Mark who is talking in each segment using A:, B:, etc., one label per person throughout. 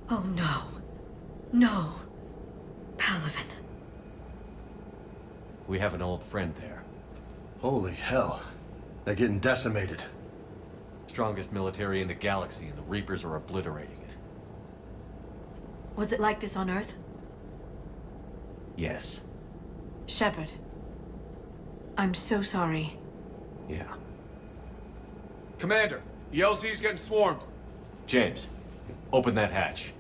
A: Oh no. No. Palaven.
B: We have an old friend there.
C: Holy hell. They're getting decimated.
B: Strongest military in the galaxy, and the Reapers are obliterating it.
A: Was it like this on Earth?
B: Yes.
A: Shepard. I'm so sorry.
B: Yeah.
D: Commander, the LZ's getting swarmed.
B: James, open that hatch.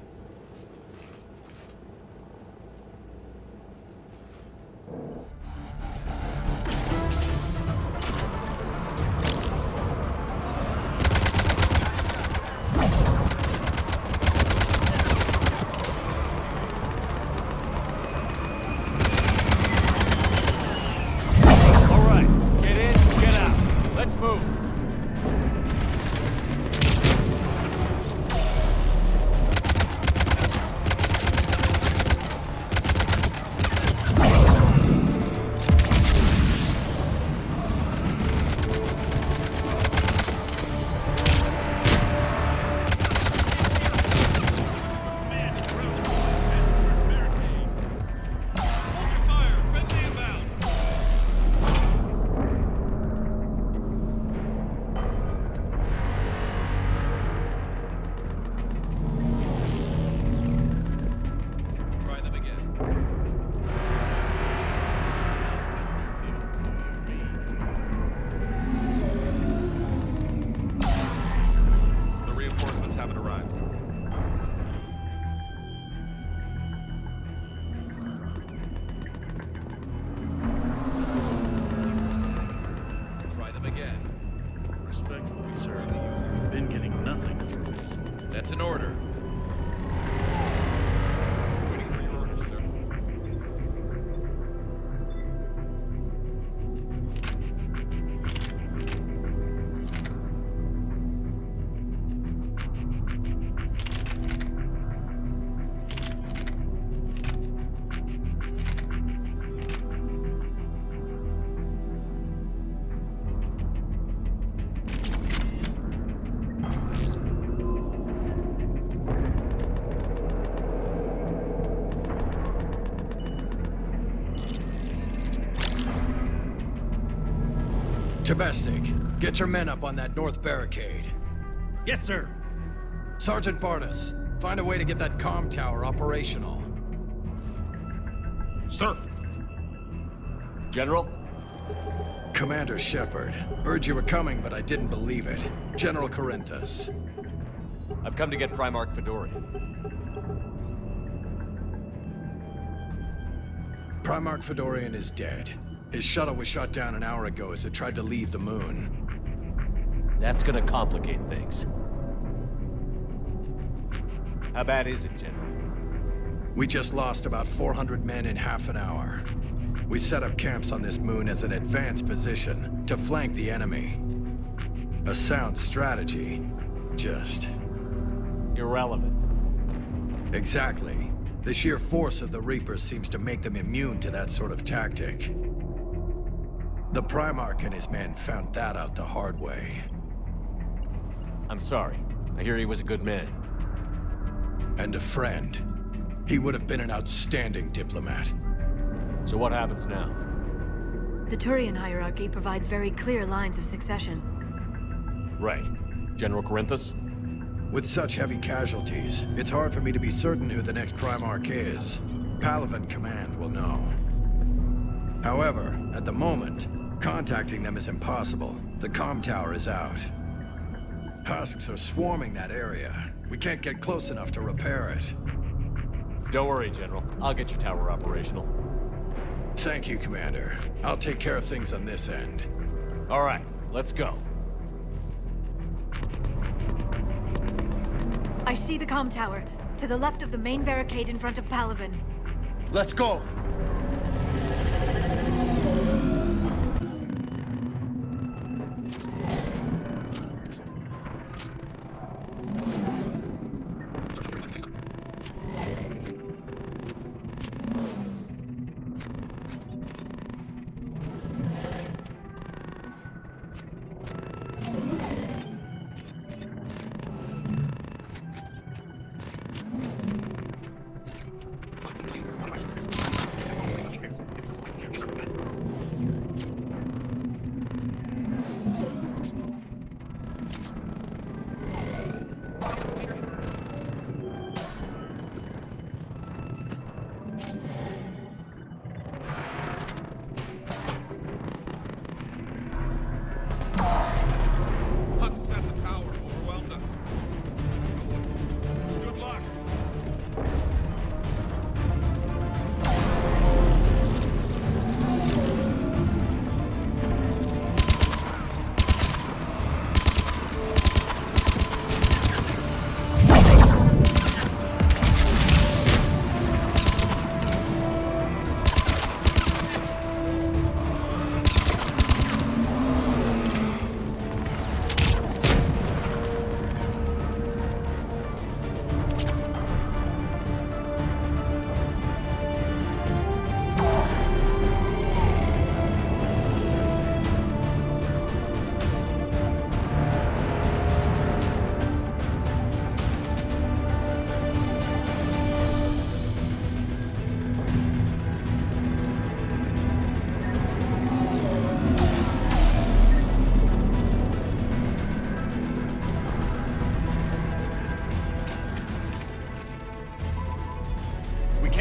E: All right, get in, get out. Let's move. Try them again. The reinforcements haven't arrived. Try them again.
F: Respectfully, sir, you've been getting nothing.
E: That's an order. Waiting for your orders, sir.
G: Domestic, get your men up on that north barricade.
F: Yes, sir.
G: Sergeant Bartis, find a way to get that comm tower operational.
F: Sir.
B: General?
G: Commander Shepard, heard you were coming, but I didn't believe it. General Corinthus.
B: I've come to get Primarch Fedorian.
G: Primarch Fedorian is dead. His shuttle was shot down an hour ago as it tried to leave the moon.
B: That's gonna complicate things. How bad is it, General?
G: We just lost about 400 men in half an hour. We set up camps on this moon as an advanced position to flank the enemy. A sound strategy. Just...
B: Irrelevant.
G: exactly. The sheer force of the Reapers seems to make them immune to that sort of tactic. The Primarch and his men found that out the hard way.
B: I'm sorry. I hear he was a good man.
G: And a friend. He would have been an outstanding diplomat.
B: So what happens now?
A: The Turian hierarchy provides very clear lines of succession.
B: Right. General Corinthus?
G: With such heavy casualties, it's hard for me to be certain who the next Primarch is. Palaven Command will know. However, at the moment, contacting them is impossible. The comm tower is out. Husks are swarming that area. We can't get close enough to repair it.
B: Don't worry, General. I'll get your tower operational.
G: Thank you, Commander. I'll take care of things on this end.
B: All right, let's go.
A: I see the comm tower, to the left of the main barricade in front of Palaven.
C: Let's go!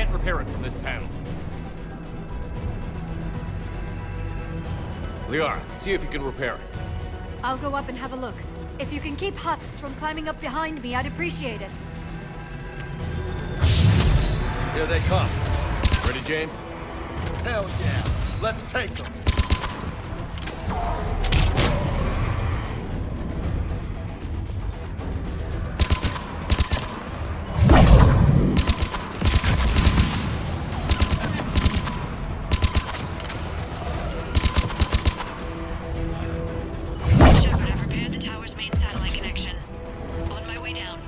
B: can't repair it from this panel. Liara, see if you can repair it.
A: I'll go up and have a look. If you can keep husks from climbing up behind me, I'd appreciate it.
B: Here they come. Ready, James?
C: Hell yeah. Let's take them.
A: Shepard, I've repaired the tower's main satellite connection. On my way down.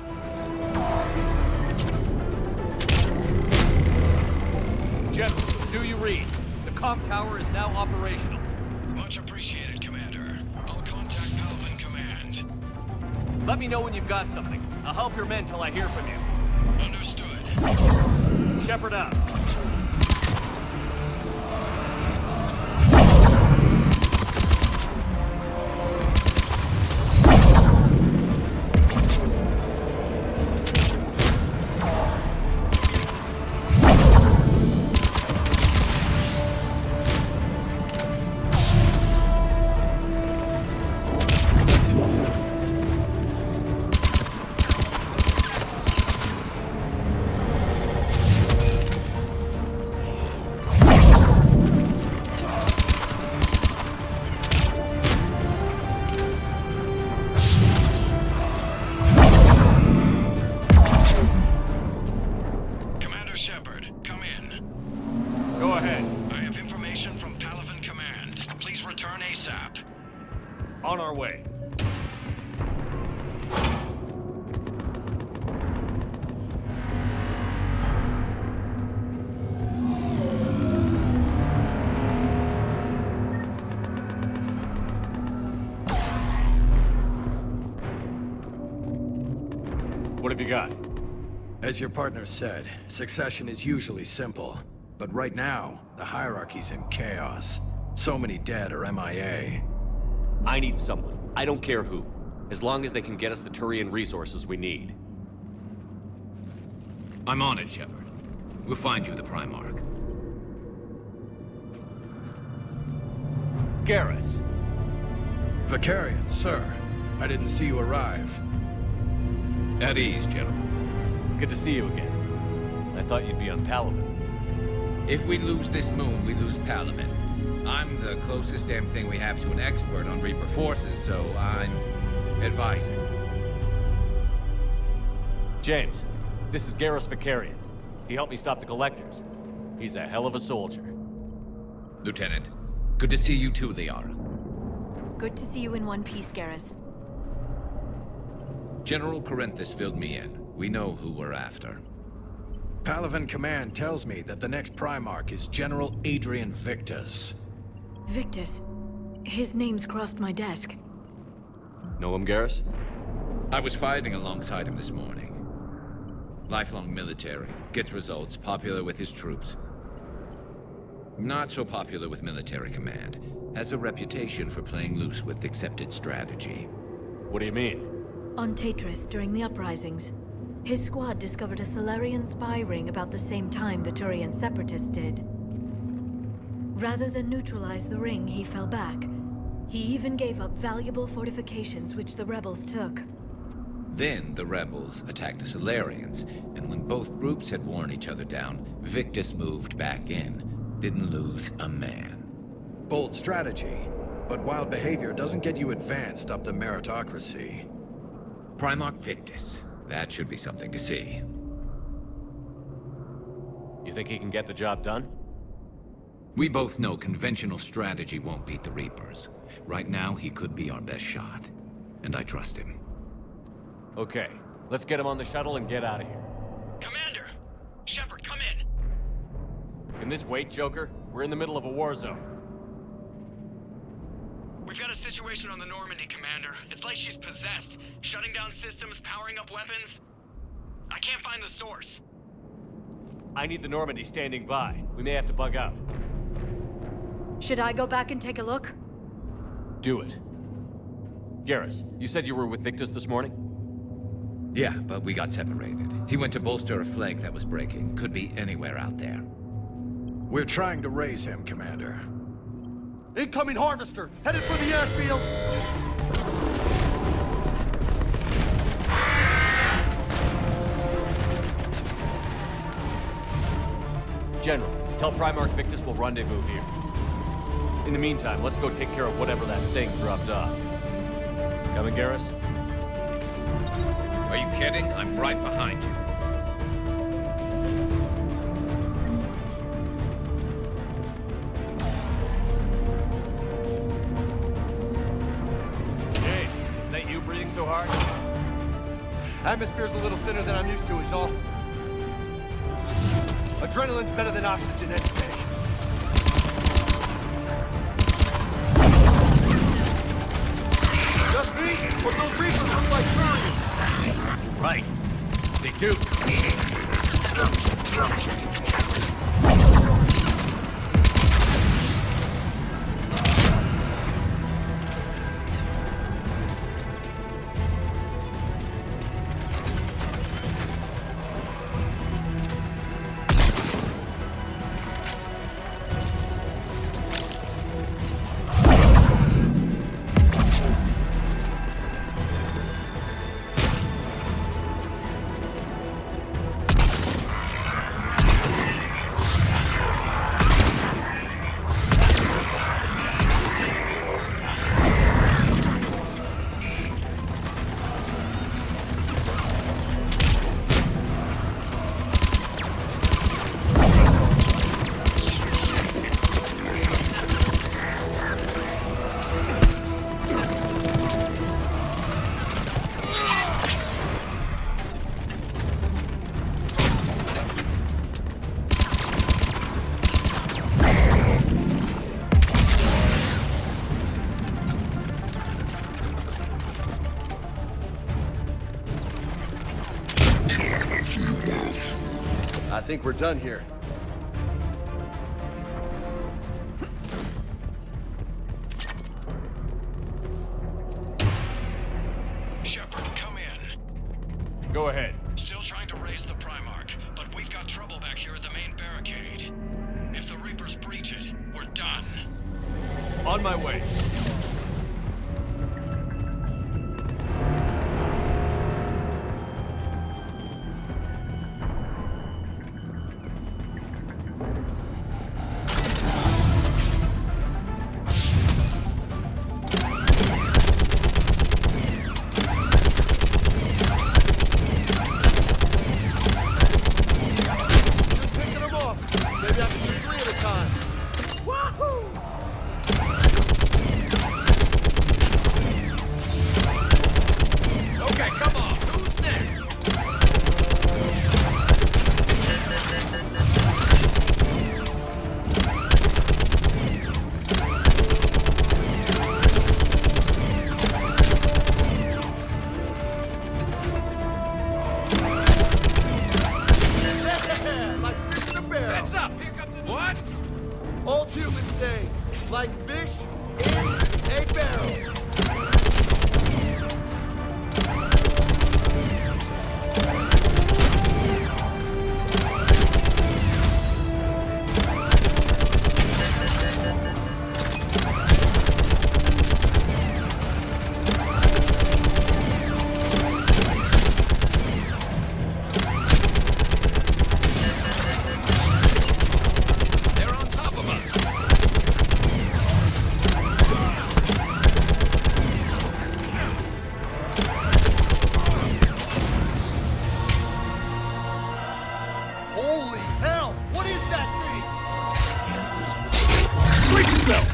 B: General, do you read? The comm tower is now operational.
G: Much appreciated, Commander. I'll contact Palvin Command.
B: Let me know when you've got something. I'll help your men till I hear from you.
G: Understood.
B: Shepard out.
G: Commander Shepard, come in.
B: Go ahead.
G: I have information from Palvin Command. Please return ASAP.
B: On our way. What have you got?
G: As your partner said, succession is usually simple. But right now, the hierarchy's in chaos. So many dead or MIA.
B: I need someone. I don't care who. As long as they can get us the Turian resources we need.
H: I'm on it, Shepard. We'll find you the Primarch.
B: Garrus.
G: Vicarian, sir. I didn't see you arrive.
H: At ease, General.
B: Good to see you again. I thought you'd be on Palvin.
I: If we lose this moon, we lose Palvin. I'm the closest damn thing we have to an expert on Reaper forces, so I'm advising.
B: James, this is Garrus Vicarian. He helped me stop the Collectors. He's a hell of a soldier.
I: Lieutenant, good to see you too, Liara.
A: Good to see you in one piece, Garrus.
I: General Corinthus filled me in. We know who we're after.
G: Palvin Command tells me that the next Primarch is General Adrian Victus.
A: Victus. His name's crossed my desk.
B: Know him, Garrus?
I: I was fighting alongside him this morning. Lifelong military, gets results, popular with his troops. Not so popular with military command. Has a reputation for playing loose with accepted strategy.
B: What do you mean?
A: On Tatris, during the uprisings, his squad discovered a Solarian spy ring about the same time the Turian separatists did. Rather than neutralize the ring, he fell back. He even gave up valuable fortifications which the rebels took.
I: Then the rebels attacked the Solarians, and when both groups had worn each other down, Victus moved back in. Didn't lose a man.
G: Bold strategy, but wild behavior doesn't get you advanced up the meritocracy.
I: Primarch Victus. That should be something to see.
B: You think he can get the job done?
I: We both know conventional strategy won't beat the Reapers. Right now, he could be our best shot. And I trust him.
B: Okay, let's get him on the shuttle and get out of here.
G: Commander! Shepard, come in!
B: Can this wait, Joker? We're in the middle of a war zone.
J: We've got a situation on the Normandy, Commander. It's like she's possessed. Shutting down systems, powering up weapons. I can't find the source.
B: I need the Normandy standing by. We may have to bug out.
A: Should I go back and take a look?
B: Do it. Garrus, you said you were with Victus this morning?
I: Yeah, but we got separated. He went to bolster a flank that was breaking. Could be anywhere out there.
G: We're trying to raise him, Commander.
C: Incoming harvester! Headed for the airfield!
B: General, tell Primarch Victus we'll rendezvous here. In the meantime, let's go take care of whatever that thing dropped off. Coming, Garrus?
H: Are you kidding? I'm right behind you.
B: Hey, is that you breathing so hard?
C: Atmosphere's a little thinner than I'm used to, is all. Adrenaline's better than oxygen any day. Just me? But those reapers look like Turian.
B: Right. They do.
C: I think we're done here.
J: Shepard, come in.
B: Go ahead.
J: Still trying to raise the Primarch, but we've got trouble back here at the main barricade. If the Reapers breach it, we're done.
B: On my way.
C: All humans say, like fish in a barrel. Holy hell! What is that thing?
F: Brace yourself!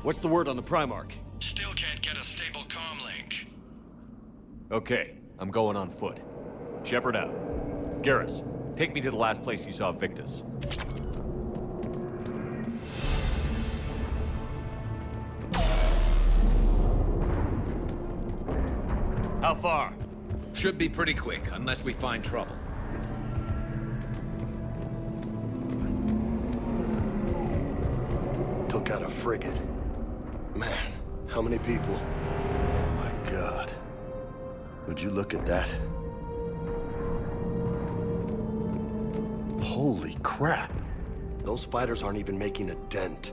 B: What's the word on the Primarch?
J: Still can't get a stable comm link.
B: Okay, I'm going on foot. Shepherd out. Garrus, take me to the last place you saw Victus. How far?
I: Should be pretty quick, unless we find trouble.
C: Took out a frigate. Man, how many people? Oh my God. Would you look at that? Holy crap. Those fighters aren't even making a dent.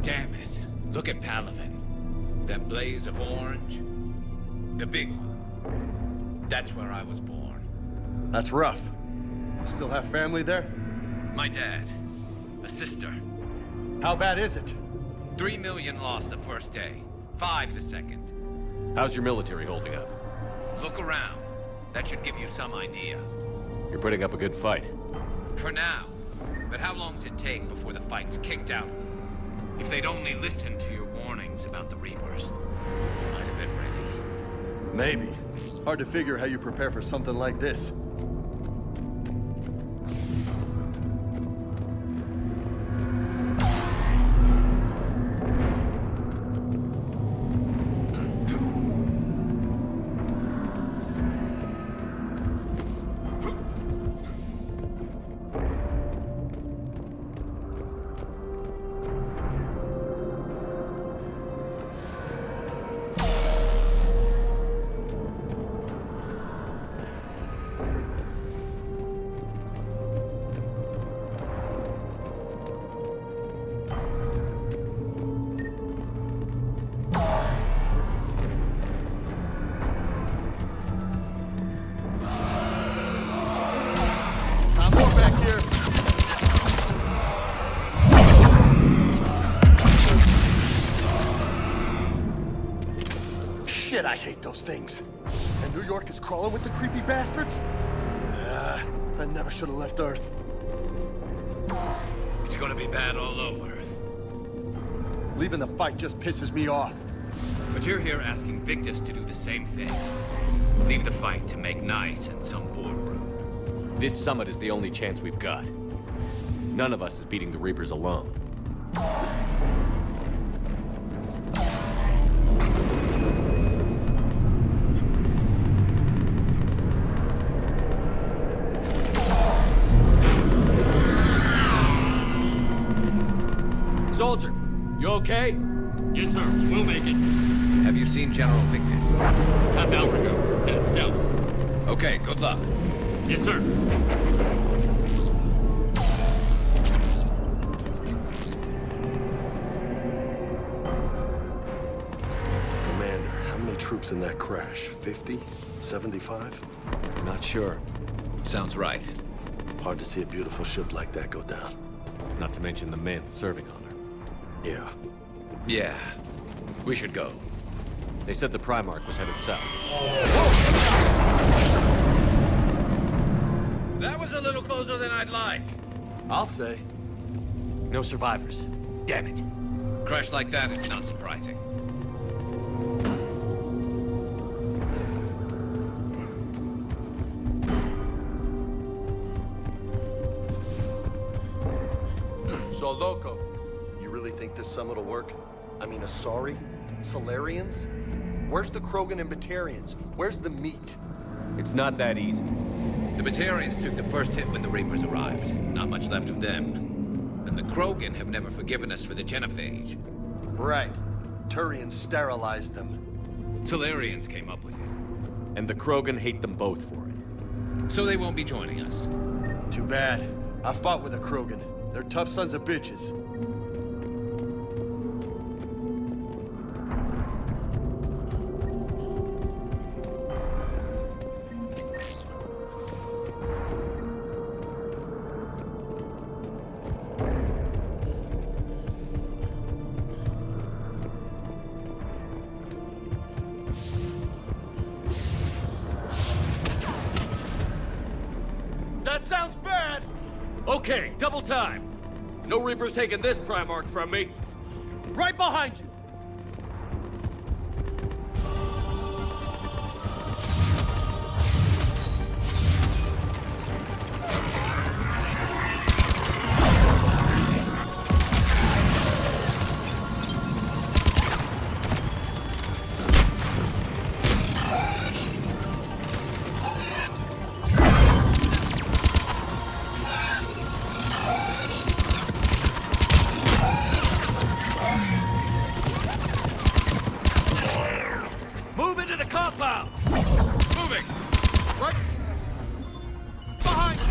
I: Damn it. Look at Palaven. That blaze of orange. The big one. That's where I was born.
C: That's rough. Still have family there?
I: My dad. A sister.
C: How bad is it?
I: 3 million lost the first day. 5 the second.
B: How's your military holding up?
I: Look around. That should give you some idea.
B: You're putting up a good fight.
I: For now. But how long does it take before the fight's kicked out? If they'd only listened to your warnings about the Reapers, you might have been ready.
C: Maybe. Hard to figure how you prepare for something like this. Shit, I hate those things. And New York is crawling with the creepy bastards? I never should have left Earth.
I: It's gonna be bad all over.
C: Leaving the fight just pisses me off.
I: But you're here asking Victus to do the same thing. Leave the fight to make nice in some boardroom.
B: This summit is the only chance we've got. None of us is beating the Reapers alone. Soldier, you okay?
F: Yes, sir. We'll make it.
I: Have you seen General Victus?
F: Half hour ago. Headed south.
I: Okay, good luck.
F: Yes, sir.
C: Commander, how many troops in that crash? 50? 75?
B: Not sure.
I: Sounds right.
C: Hard to see a beautiful ship like that go down.
B: Not to mention the men serving on her.
C: Yeah.
I: Yeah. We should go.
B: They said the Primarca was headed south.
I: That was a little closer than I'd like.
C: I'll say.
B: No survivors. Damn it.
I: Crash like that, it's not surprising.
C: So, Loco, you really think this summit will work? I mean, Asari? Solarians? Where's the Krogan and Batarians? Where's the meat?
B: It's not that easy.
I: The Batarians took the first hit when the Reapers arrived. Not much left of them. And the Krogan have never forgiven us for the genophage.
C: Right. Turian sterilized them.
I: Solarians came up with it.
B: And the Krogan hate them both for it.
I: So they won't be joining us.
C: Too bad. I fought with a Krogan. They're tough sons of bitches.
D: That sounds bad!
B: Okay, double time. No Reaper's taking this Primarch from me.
D: Right behind you!
B: Move into the compound!
E: Moving!
D: Right behind you!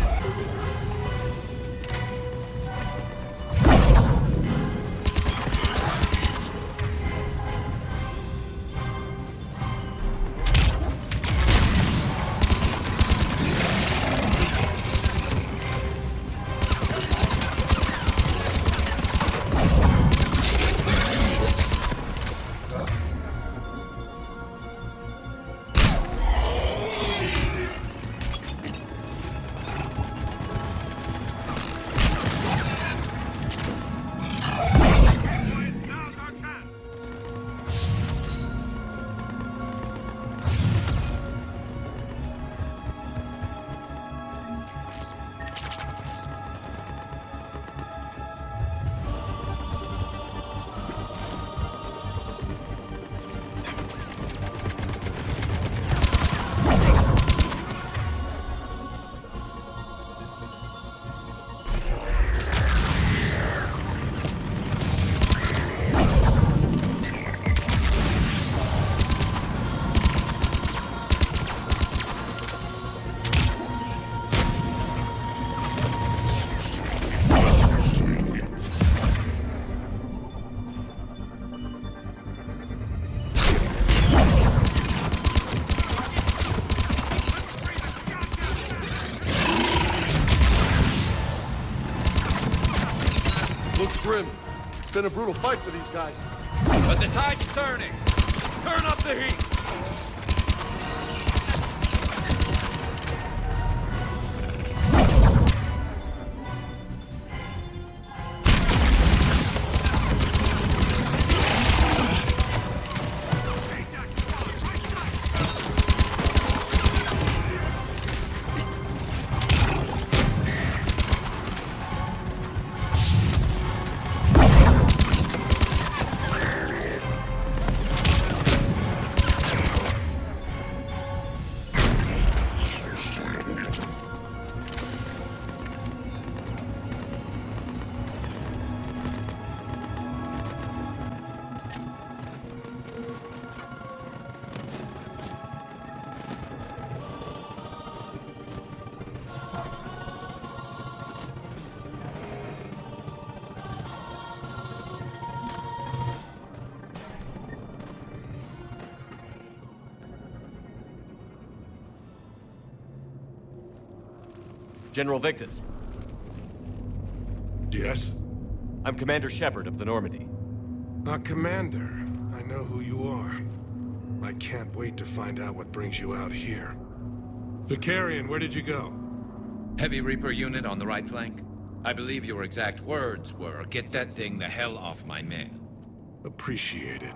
D: Looks grim. It's been a brutal fight for these guys.
B: But the tide's turning! Turn up the heat! General Victus.
K: Yes?
B: I'm Commander Shepard of the Normandy.
K: Commander. I know who you are. I can't wait to find out what brings you out here. Vicarian, where did you go?
I: Heavy Reaper unit on the right flank. I believe your exact words were, "Get that thing the hell off my men."
K: Appreciated.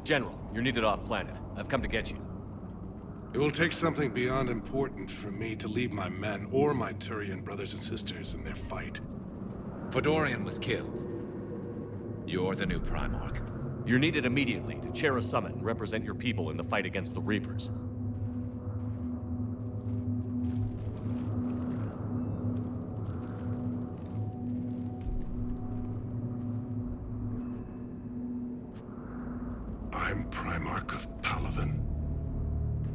B: General, you're needed off-planet. I've come to get you.
K: It will take something beyond important for me to leave my men or my Turian brothers and sisters in their fight.
I: Fedorian was killed. You're the new Primarch.
B: You're needed immediately to chair a summit and represent your people in the fight against the Reapers.
K: I'm Primarch of Palaven.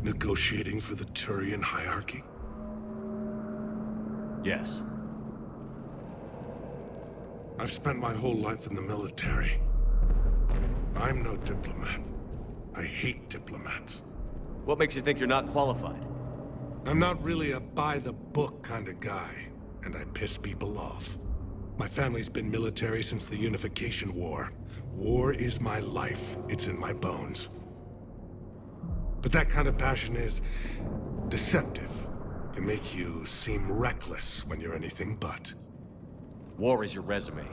K: Negotiating for the Turian hierarchy?
B: Yes.
K: I've spent my whole life in the military. I'm no diplomat. I hate diplomats.
B: What makes you think you're not qualified?
K: I'm not really a by-the-book kind of guy, and I piss people off. My family's been military since the Unification War. War is my life. It's in my bones. But that kind of passion is deceptive. They make you seem reckless when you're anything but.
B: War is your resume.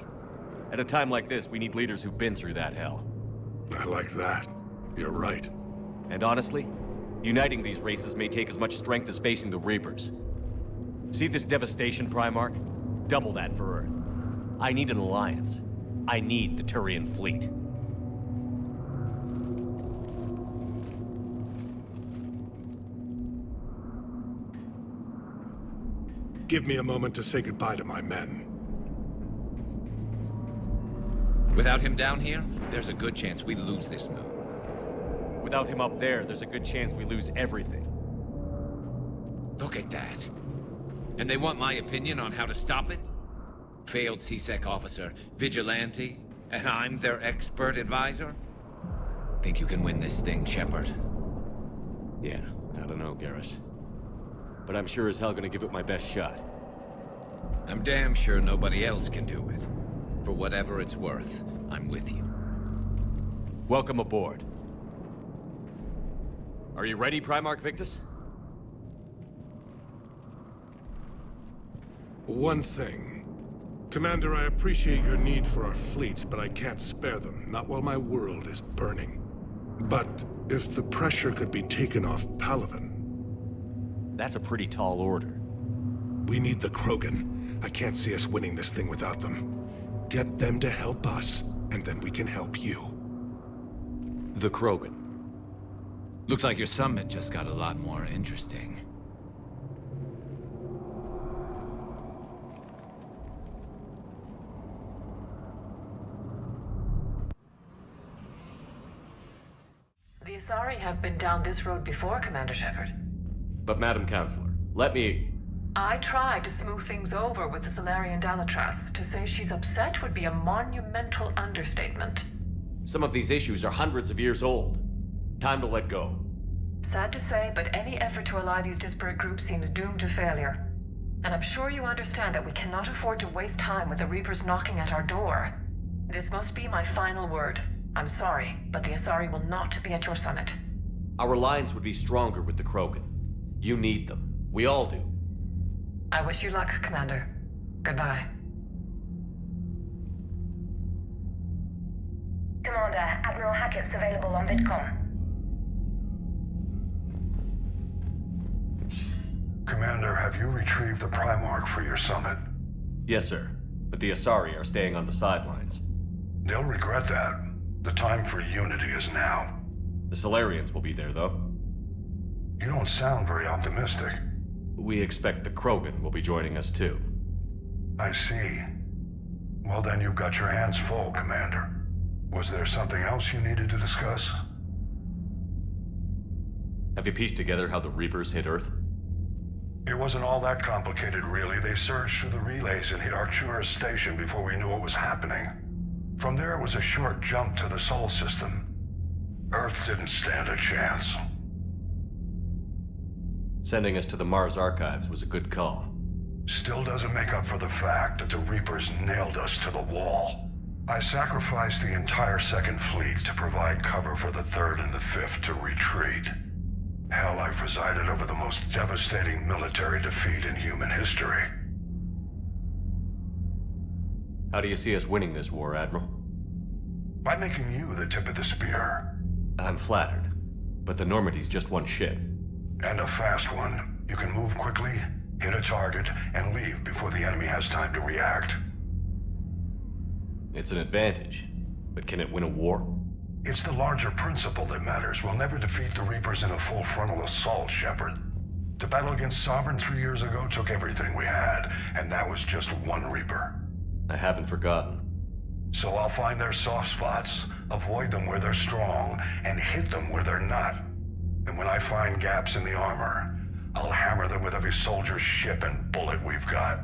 B: At a time like this, we need leaders who've been through that hell.
K: I like that. You're right.
B: And honestly, uniting these races may take as much strength as facing the Reapers. See this devastation, Primarch? Double that for Earth. I need an alliance. I need the Turian fleet.
K: Give me a moment to say goodbye to my men.
I: Without him down here, there's a good chance we lose this move.
B: Without him up there's a good chance we lose everything.
I: Look at that. And they want my opinion on how to stop it? Failed CSEC officer, vigilante, and I'm their expert advisor? Think you can win this thing, Shepard?
B: Yeah, I don't know, Garrus. But I'm sure as hell gonna give it my best shot.
I: I'm damn sure nobody else can do it. For whatever it's worth, I'm with you.
B: Welcome aboard. Are you ready, Primarch Victus?
K: One thing. Commander, I appreciate your need for our fleets, but I can't spare them, not while my world is burning. But if the pressure could be taken off Palaven...
B: That's a pretty tall order.
K: We need the Krogan. I can't see us winning this thing without them. Get them to help us, and then we can help you.
B: The Krogan.
I: Looks like your summit just got a lot more interesting.
L: The Asari have been down this road before, Commander Shepard.
B: But Madam Counselor, let me...
L: I tried to smooth things over with the Salarian Dalatras. To say she's upset would be a monumental understatement.
B: Some of these issues are hundreds of years old. Time to let go.
L: Sad to say, but any effort to ally these disparate groups seems doomed to failure. And I'm sure you understand that we cannot afford to waste time with the Reapers knocking at our door. This must be my final word. I'm sorry, but the Asari will not be at your summit.
B: Our alliance would be stronger with the Krogan. You need them. We all do.
L: I wish you luck, Commander. Goodbye.
M: Commander, Admiral Hackett's available on VidCom.
N: Commander, have you retrieved the Primarch for your summit?
B: Yes, sir. But the Asari are staying on the sidelines.
N: They'll regret that. The time for unity is now.
B: The Solarians will be there, though.
N: You don't sound very optimistic.
B: We expect the Krogan will be joining us, too.
N: I see. Well, then you've got your hands full, Commander. Was there something else you needed to discuss?
B: Have you pieced together how the Reapers hit Earth?
N: It wasn't all that complicated, really. They surged through the relays and hit Arcturus Station before we knew what was happening. From there, it was a short jump to the Sol system. Earth didn't stand a chance.
B: Sending us to the Mars Archives was a good call.
N: Still doesn't make up for the fact that the Reapers nailed us to the wall. I sacrificed the entire Second Fleet to provide cover for the Third and the Fifth to retreat. Hell, I presided over the most devastating military defeat in human history.
B: How do you see us winning this war, Admiral?
N: By making you the tip of the spear.
B: I'm flattered, but the Normandy's just one ship.
N: And a fast one. You can move quickly, hit a target, and leave before the enemy has time to react.
B: It's an advantage, but can it win a war?
N: It's the larger principle that matters. We'll never defeat the Reapers in a full frontal assault, Shepard. The battle against Sovereign 3 years ago took everything we had, and that was just one Reaper.
B: I haven't forgotten.
N: So I'll find their soft spots, avoid them where they're strong, and hit them where they're not. And when I find gaps in the armor, I'll hammer them with every soldier, ship, and bullet we've got.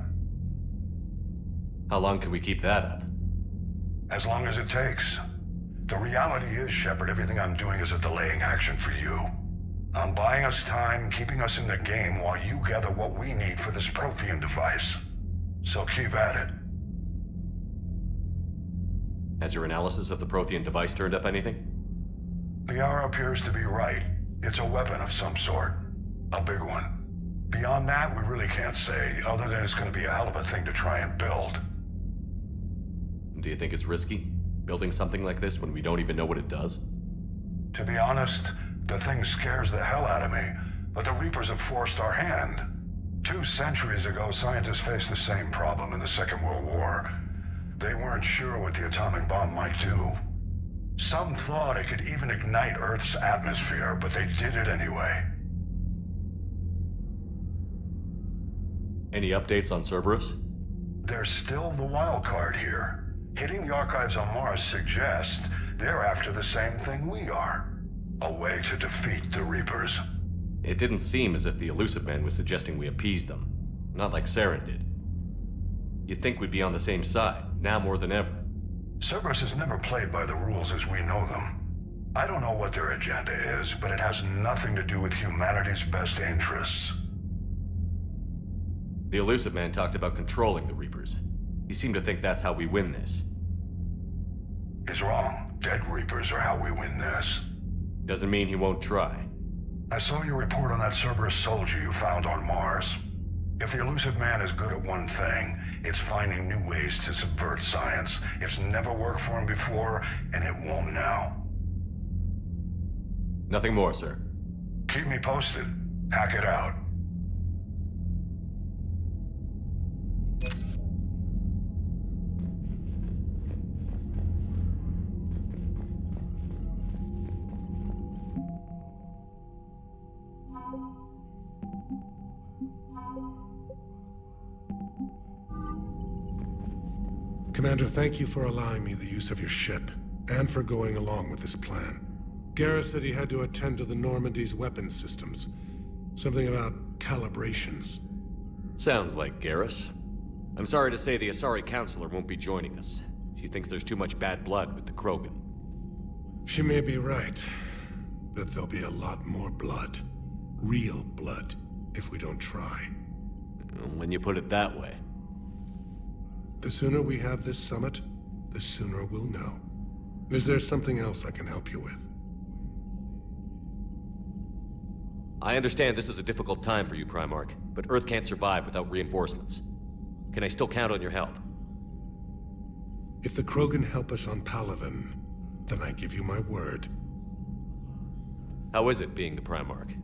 B: How long can we keep that up?
N: As long as it takes. The reality is, Shepard, everything I'm doing is a delaying action for you. I'm buying us time, keeping us in the game while you gather what we need for this Prothean device. So keep at it.
B: Has your analysis of the Prothean device turned up anything?
N: The hour appears to be right. It's a weapon of some sort. A big one. Beyond that, we really can't say, other than it's going to be a hell of a thing to try and build.
B: Do you think it's risky, building something like this when we don't even know what it does?
N: To be honest, the thing scares the hell out of me, but the Reapers have forced our hand. 2 centuries ago, scientists faced the same problem in the Second World War. They weren't sure what the atomic bomb might do. Some thought it could even ignite Earth's atmosphere, but they did it anyway.
B: Any updates on Cerberus?
N: There's still the wild card here. Hitting the archives on Mars suggests they're after the same thing we are. A way to defeat the Reapers.
B: It didn't seem as if the Elusive Man was suggesting we appease them. Not like Saren did. You'd think we'd be on the same side, now more than ever.
N: Cerberus has never played by the rules as we know them. I don't know what their agenda is, but it has nothing to do with humanity's best interests.
B: The Elusive Man talked about controlling the Reapers. He seemed to think that's how we win this.
N: He's wrong. Dead Reapers are how we win this.
B: Doesn't mean he won't try.
N: I saw your report on that Cerberus soldier you found on Mars. If the Elusive Man is good at one thing, it's finding new ways to subvert science. It's never worked for him before, and it won't now.
B: Nothing more, sir.
N: Keep me posted. Hack it out.
K: Commander, thank you for allowing me the use of your ship, and for going along with this plan. Garrus said he had to attend to the Normandy's weapons systems. Something about calibrations.
B: Sounds like Garrus. I'm sorry to say the Asari Counselor won't be joining us. She thinks there's too much bad blood with the Krogan.
K: She may be right, but there'll be a lot more blood. Real blood, if we don't try.
B: When you put it that way.
K: The sooner we have this summit, the sooner we'll know. Is there something else I can help you with?
B: I understand this is a difficult time for you, Primarch, but Earth can't survive without reinforcements. Can I still count on your help?
K: If the Krogan help us on Palaven, then I give you my word.
B: How is it being the Primarch?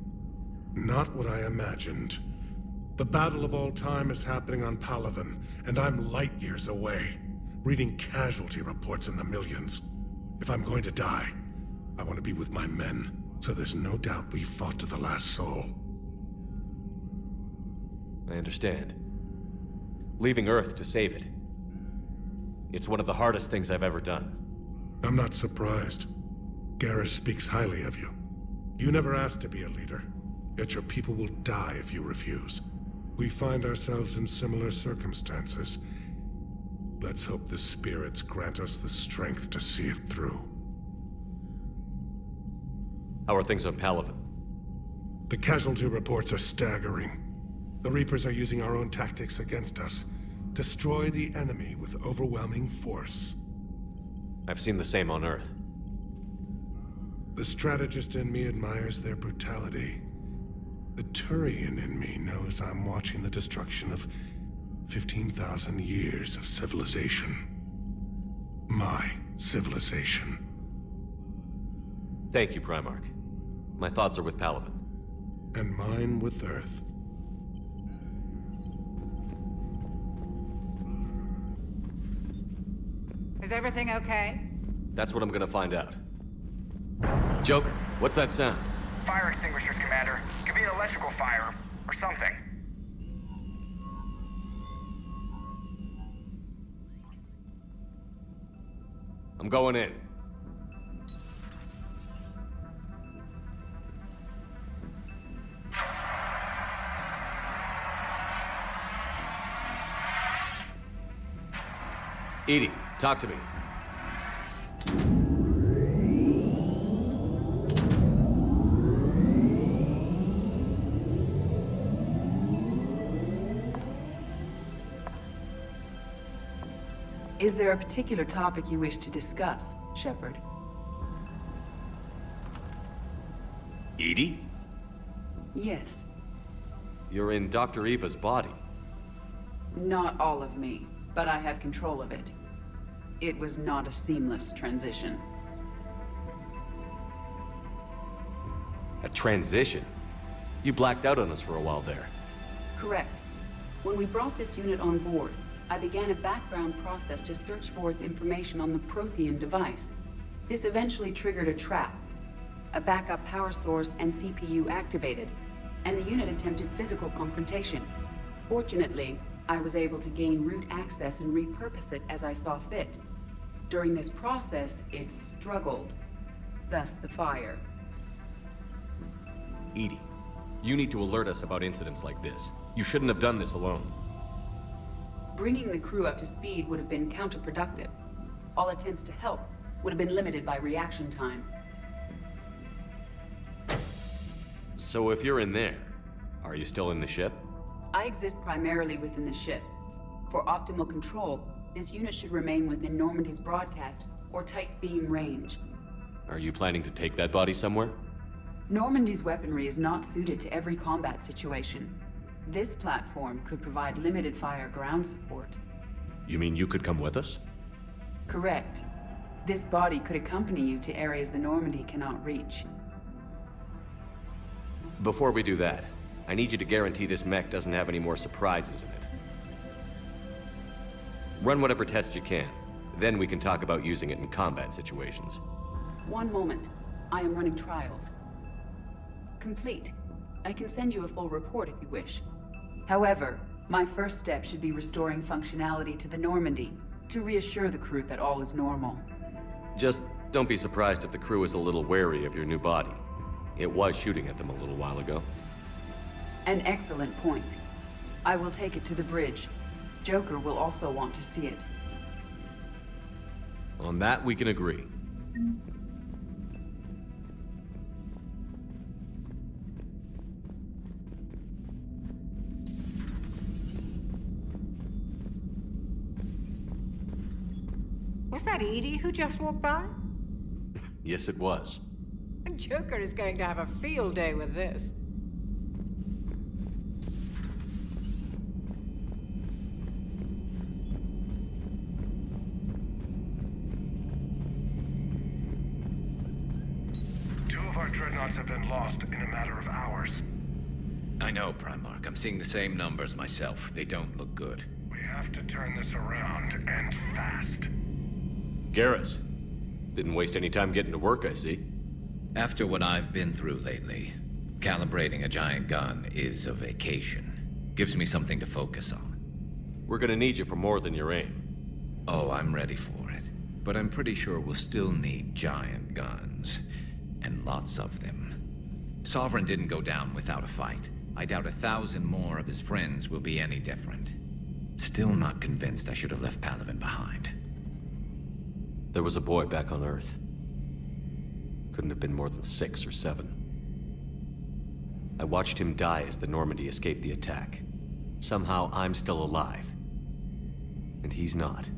K: Not what I imagined. The battle of all time is happening on Palaven, and I'm light years away, reading casualty reports in the millions. If I'm going to die, I want to be with my men, so there's no doubt we fought to the last soul.
B: I understand. Leaving Earth to save it. It's one of the hardest things I've ever done.
K: I'm not surprised. Garrus speaks highly of you. You never asked to be a leader, yet your people will die if you refuse. We find ourselves in similar circumstances. Let's hope the spirits grant us the strength to see it through.
B: How are things on Palaven?
K: The casualty reports are staggering. The Reapers are using our own tactics against us. Destroy the enemy with overwhelming force.
B: I've seen the same on Earth.
K: The strategist in me admires their brutality. The Turian in me knows I'm watching the destruction of 15,000 years of civilization. My civilization.
B: Thank you, Primarch. My thoughts are with Palaven.
K: And mine with Earth.
O: Is everything okay?
B: That's what I'm gonna find out. Joker, what's that sound?
J: Fire extinguishers, Commander. Could be an electrical fire, or something.
B: I'm going in. Edie, talk to me.
P: Is there a particular topic you wish to discuss, Shepard?
B: Edie?
P: Yes.
B: You're in Dr. Eva's body.
P: Not all of me, but I have control of it. It was not a seamless transition.
B: A transition? You blacked out on us for a while there.
P: Correct. When we brought this unit on board, I began a background process to search for its information on the Prothean device. This eventually triggered a trap. A backup power source and CPU activated, and the unit attempted physical confrontation. Fortunately, I was able to gain root access and repurpose it as I saw fit. During this process, it struggled. Thus the fire.
B: EDI, you need to alert us about incidents like this. You shouldn't have done this alone.
P: Bringing the crew up to speed would have been counterproductive. All attempts to help would have been limited by reaction time.
B: So if you're in there, are you still in the ship?
P: I exist primarily within the ship. For optimal control, this unit should remain within Normandy's broadcast or tight beam range.
B: Are you planning to take that body somewhere?
P: Normandy's weaponry is not suited to every combat situation. This platform could provide limited fire ground support.
B: You mean you could come with us?
P: Correct. This body could accompany you to areas the Normandy cannot reach.
B: Before we do that, I need you to guarantee this mech doesn't have any more surprises in it. Run whatever tests you can. Then we can talk about using it in combat situations.
P: One moment. I am running trials. Complete. I can send you a full report if you wish. However, my first step should be restoring functionality to the Normandy to reassure the crew that all is normal.
B: Just don't be surprised if the crew is a little wary of your new body. It was shooting at them a little while ago.
P: An excellent point. I will take it to the bridge. Joker will also want to see it.
B: On that, we can agree.
O: Was that Edie who just walked by?
B: Yes, it was.
O: Joker is going to have a field day with this.
N: Two of our dreadnoughts have been lost in a matter of hours.
I: I know, Primarca. I'm seeing the same numbers myself. They don't look good.
N: We have to turn this around, and fast.
B: Garrus. Didn't waste any time getting to work, I see.
I: After what I've been through lately, calibrating a giant gun is a vacation. Gives me something to focus on.
B: We're gonna need you for more than your aim.
I: Oh, I'm ready for it. But I'm pretty sure we'll still need giant guns. And lots of them. Sovereign didn't go down without a fight. I doubt 1,000 more of his friends will be any different. Still not convinced I should have left Palaven behind.
B: There was a boy back on Earth. Couldn't have been more than 6 or 7. I watched him die as the Normandy escaped the attack. Somehow I'm still alive. And he's not.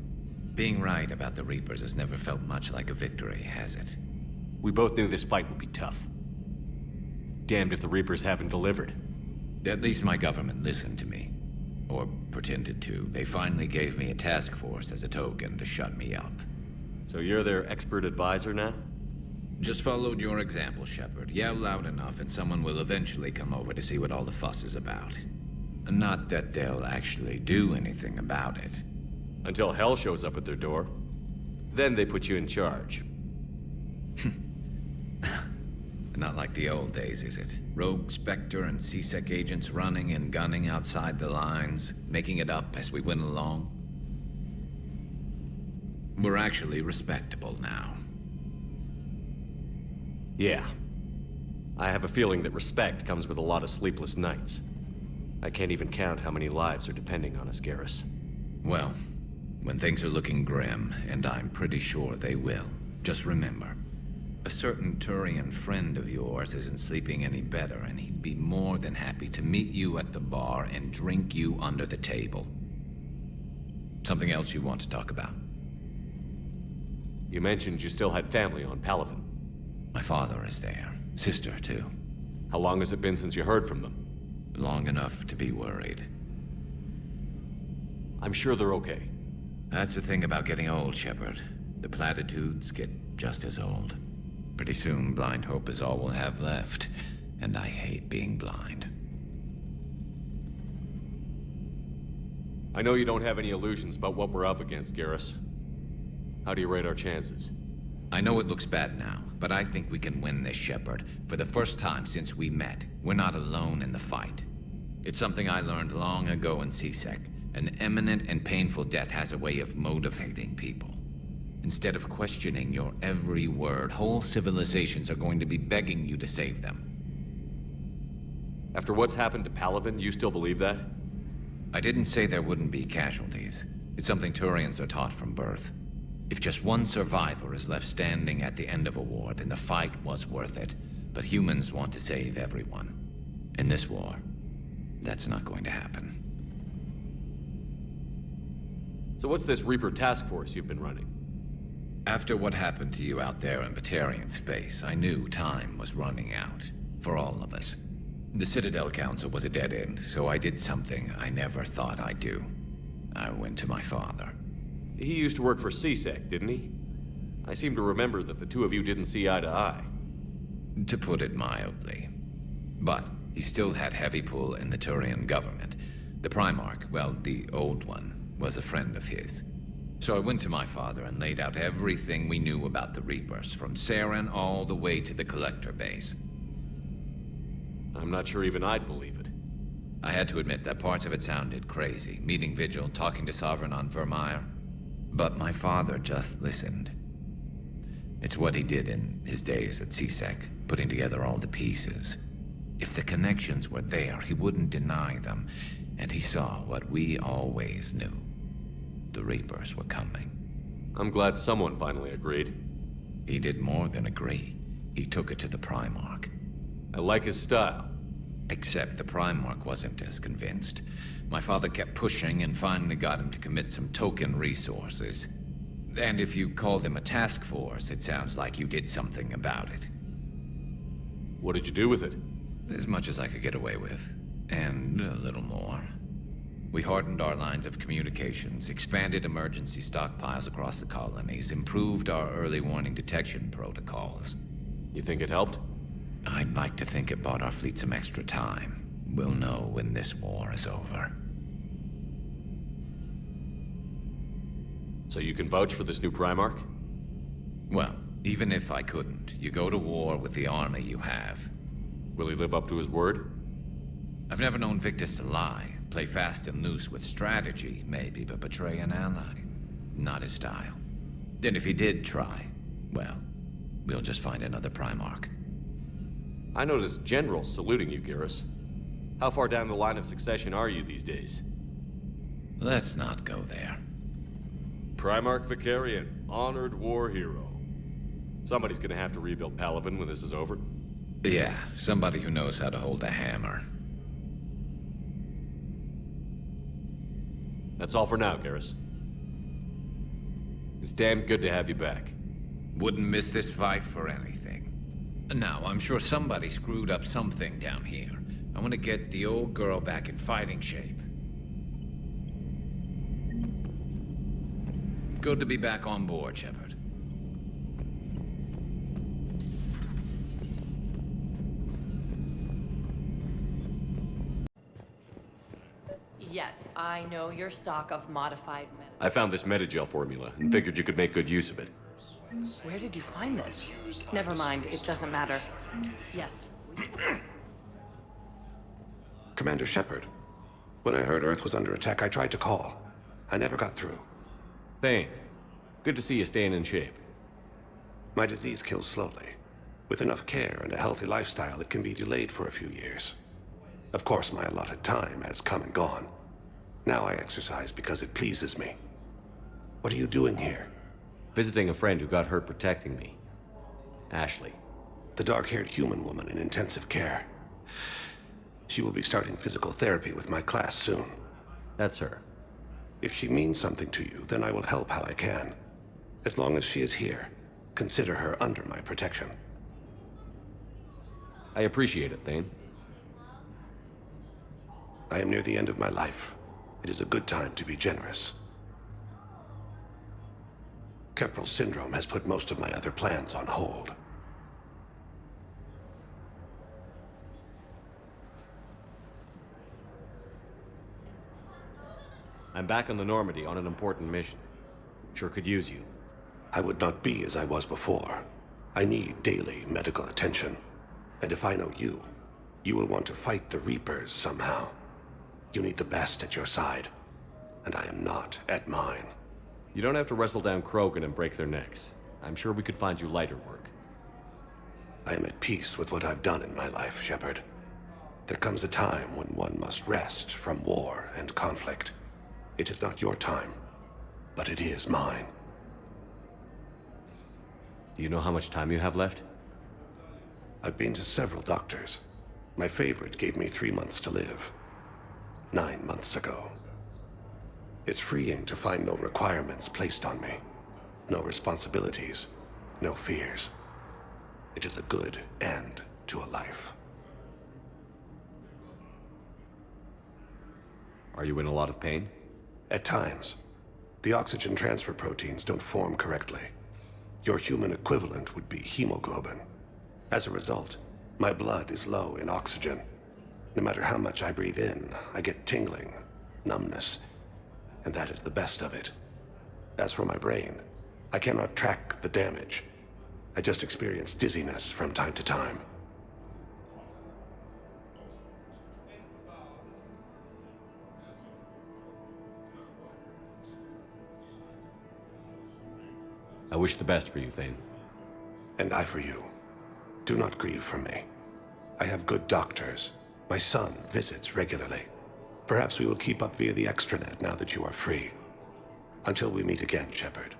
I: Being right about the Reapers has never felt much like a victory, has it?
B: We both knew this fight would be tough. Damned if the Reapers haven't delivered.
I: At least my government listened to me. Or pretended to. They finally gave me a task force as a token to shut me up.
B: So you're their expert advisor now?
I: Just followed your example, Shepard. Yell loud enough and someone will eventually come over to see what all the fuss is about. Not that they'll actually do anything about it.
B: Until hell shows up at their door. Then they put you in charge.
I: Not like the old days, is it? Rogue Spectre and C-Sec agents running and gunning outside the lines, making it up as we went along. We're actually respectable now.
B: Yeah. I have a feeling that respect comes with a lot of sleepless nights. I can't even count how many lives are depending on us, Garrus.
I: Well, when things are looking grim, and I'm pretty sure they will, just remember, a certain Turian friend of yours isn't sleeping any better, and he'd be more than happy to meet you at the bar and drink you under the table. Something else you want to talk about?
B: You mentioned you still had family on Palaven.
I: My father is there. Sister, too.
B: How long has it been since you heard from them?
I: Long enough to be worried.
B: I'm sure they're okay.
I: That's the thing about getting old, Shepard. The platitudes get just as old. Pretty soon, blind hope is all we'll have left. And I hate being blind.
B: I know you don't have any illusions about what we're up against, Garrus. How do you rate our chances?
I: I know it looks bad now, but I think we can win this, Shepard. For the first time since we met, we're not alone in the fight. It's something I learned long ago in C-Sec. An imminent and painful death has a way of motivating people. Instead of questioning your every word, whole civilizations are going to be begging you to save them.
B: After what's happened to Palaven, you still believe that?
I: I didn't say there wouldn't be casualties. It's something Turians are taught from birth. If just one survivor is left standing at the end of a war, then the fight was worth it. But humans want to save everyone. In this war, that's not going to happen.
B: So what's this Reaper task force you've been running?
I: After what happened to you out there in Batarian space, I knew time was running out. For all of us. The Citadel Council was a dead end, so I did something I never thought I'd do. I went to my father.
B: He used to work for C-Sec, didn't he? I seem to remember that the two of you didn't see eye to eye.
I: To put it mildly. But he still had heavy pull in the Turian government. The Primarch, well, the old one, was a friend of his. So I went to my father and laid out everything we knew about the Reapers, from Saren all the way to the Collector base.
B: I'm not sure even I'd believe it.
I: I had to admit that parts of it sounded crazy, meeting Vigil, talking to Sovereign on Vermeer. But my father just listened. It's what he did in his days at C-Sec, putting together all the pieces. If the connections were there, he wouldn't deny them, and he saw what we always knew. The Reapers were coming.
B: I'm glad someone finally agreed.
I: He did more than agree. He took it to the Primarch.
B: I like his style.
I: Except the Primarch wasn't as convinced. My father kept pushing and finally got him to commit some token resources. And if you call them a task force, it sounds like you did something about it.
B: What did you do with it?
I: As much as I could get away with. And a little more. We hardened our lines of communications, expanded emergency stockpiles across the colonies, improved our early warning detection protocols.
B: You think it helped?
I: I'd like to think it bought our fleet some extra time. We'll know when this war is over.
B: So you can vouch for this new Primarch?
I: Well, even if I couldn't, you go to war with the army you have.
B: Will he live up to his word?
I: I've never known Victus to lie. Play fast and loose with strategy, maybe, but betray an ally. Not his style. And if he did try, well, we'll just find another Primarch.
B: I noticed generals saluting you, Garrus. How far down the line of succession are you these days?
I: Let's not go there.
B: Primarch Vicarian, honored war hero. Somebody's gonna have to rebuild Palaven when this is over.
I: Yeah, somebody who knows how to hold a hammer.
B: That's all for now, Garrus. It's damn good to have you back.
I: Wouldn't miss this fight for anything. Now, I'm sure somebody screwed up something down here. I want to get the old girl back in fighting shape. Good to be back on board, Shepard.
Q: Yes, I know your stock of modified men.
B: I found this metagel formula and figured you could make good use of it.
Q: Where did you find this? Never mind, it doesn't matter. Yes.
R: Commander Shepard. When I heard Earth was under attack, I tried to call. I never got through.
B: Thane, good to see you staying in shape.
R: My disease kills slowly. With enough care and a healthy lifestyle, it can be delayed for a few years. Of course, my allotted time has come and gone. Now I exercise because it pleases me. What are you doing here?
B: Visiting a friend who got hurt protecting me. Ashley.
R: The dark-haired human woman in intensive care. She will be starting physical therapy with my class soon.
B: That's her.
R: If she means something to you, then I will help how I can. As long as she is here, consider her under my protection.
B: I appreciate it, Thane.
R: I am near the end of my life. It is a good time to be generous. Keprel syndrome has put most of my other plans on hold.
B: I'm back on the Normandy on an important mission. Sure could use you.
R: I would not be as I was before. I need daily medical attention. And if I know you, you will want to fight the Reapers somehow. You need the best at your side, and I am not at mine.
B: You don't have to wrestle down Krogan and break their necks. I'm sure we could find you lighter work.
R: I am at peace with what I've done in my life, Shepard. There comes a time when one must rest from war and conflict. It is not your time, but it is mine.
B: Do you know how much time you have left?
R: I've been to several doctors. My favorite gave me 3 months to live. 9 months ago. It's freeing to find no requirements placed on me. No responsibilities. No fears. It is a good end to a life.
B: Are you in a lot of pain?
R: At times. The oxygen transfer proteins don't form correctly. Your human equivalent would be hemoglobin. As a result, my blood is low in oxygen. No matter how much I breathe in, I get tingling, numbness, and that is the best of it. As for my brain, I cannot track the damage. I just experience dizziness from time to time.
B: I wish the best for you, Thane.
R: And I for you. Do not grieve for me. I have good doctors. My son visits regularly. Perhaps we will keep up via the extranet now that you are free. Until we meet again, Shepard.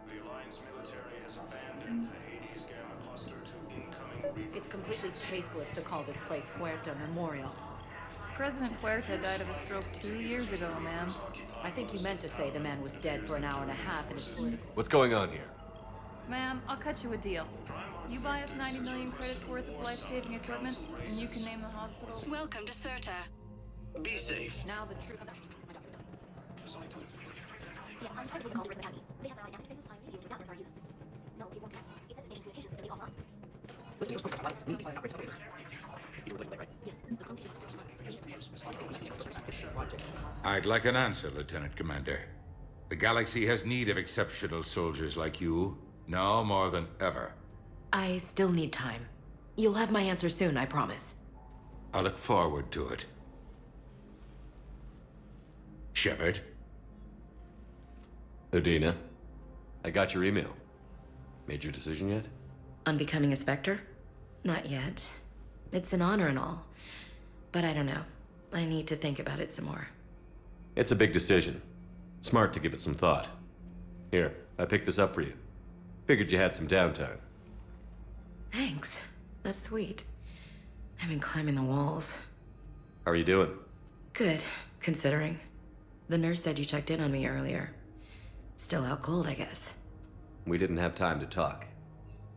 N: The Alliance military has abandoned the Hades Gamma Cluster to incoming...
Q: It's completely tasteless to call this place Huerta Memorial.
S: President Huerta died of a stroke 2 years ago, ma'am.
Q: I think you meant to say the man was dead for an hour and a half in his political...
B: What's going on here?
S: Ma'am, I'll cut you a deal. You buy us 90 million credits worth of life-saving equipment, and you can name the hospital.
M: Welcome to Certa.
J: Be safe.
Q: Now the truth...
M: Yes, I'm trying to call to Academy. They have an active business line video to networks are used. No, it won't connect. It says agent's communications to be offline.
T: I'd like an answer, Lieutenant Commander. The galaxy has need of exceptional soldiers like you, now more than ever.
Q: I still need time. You'll have my answer soon, I promise.
T: I look forward to it. Shepard?
B: Udina, I got your email. Made your decision yet?
Q: On becoming a Spectre? Not yet. It's an honor and all. But I don't know. I need to think about it some more.
B: It's a big decision. Smart to give it some thought. Here, I picked this up for you. Figured you had some downtime.
Q: Thanks. That's sweet. I've been climbing the walls.
B: How are you doing?
Q: Good, considering. The nurse said you checked in on me earlier. Still out cold, I guess.
B: We didn't have time to talk.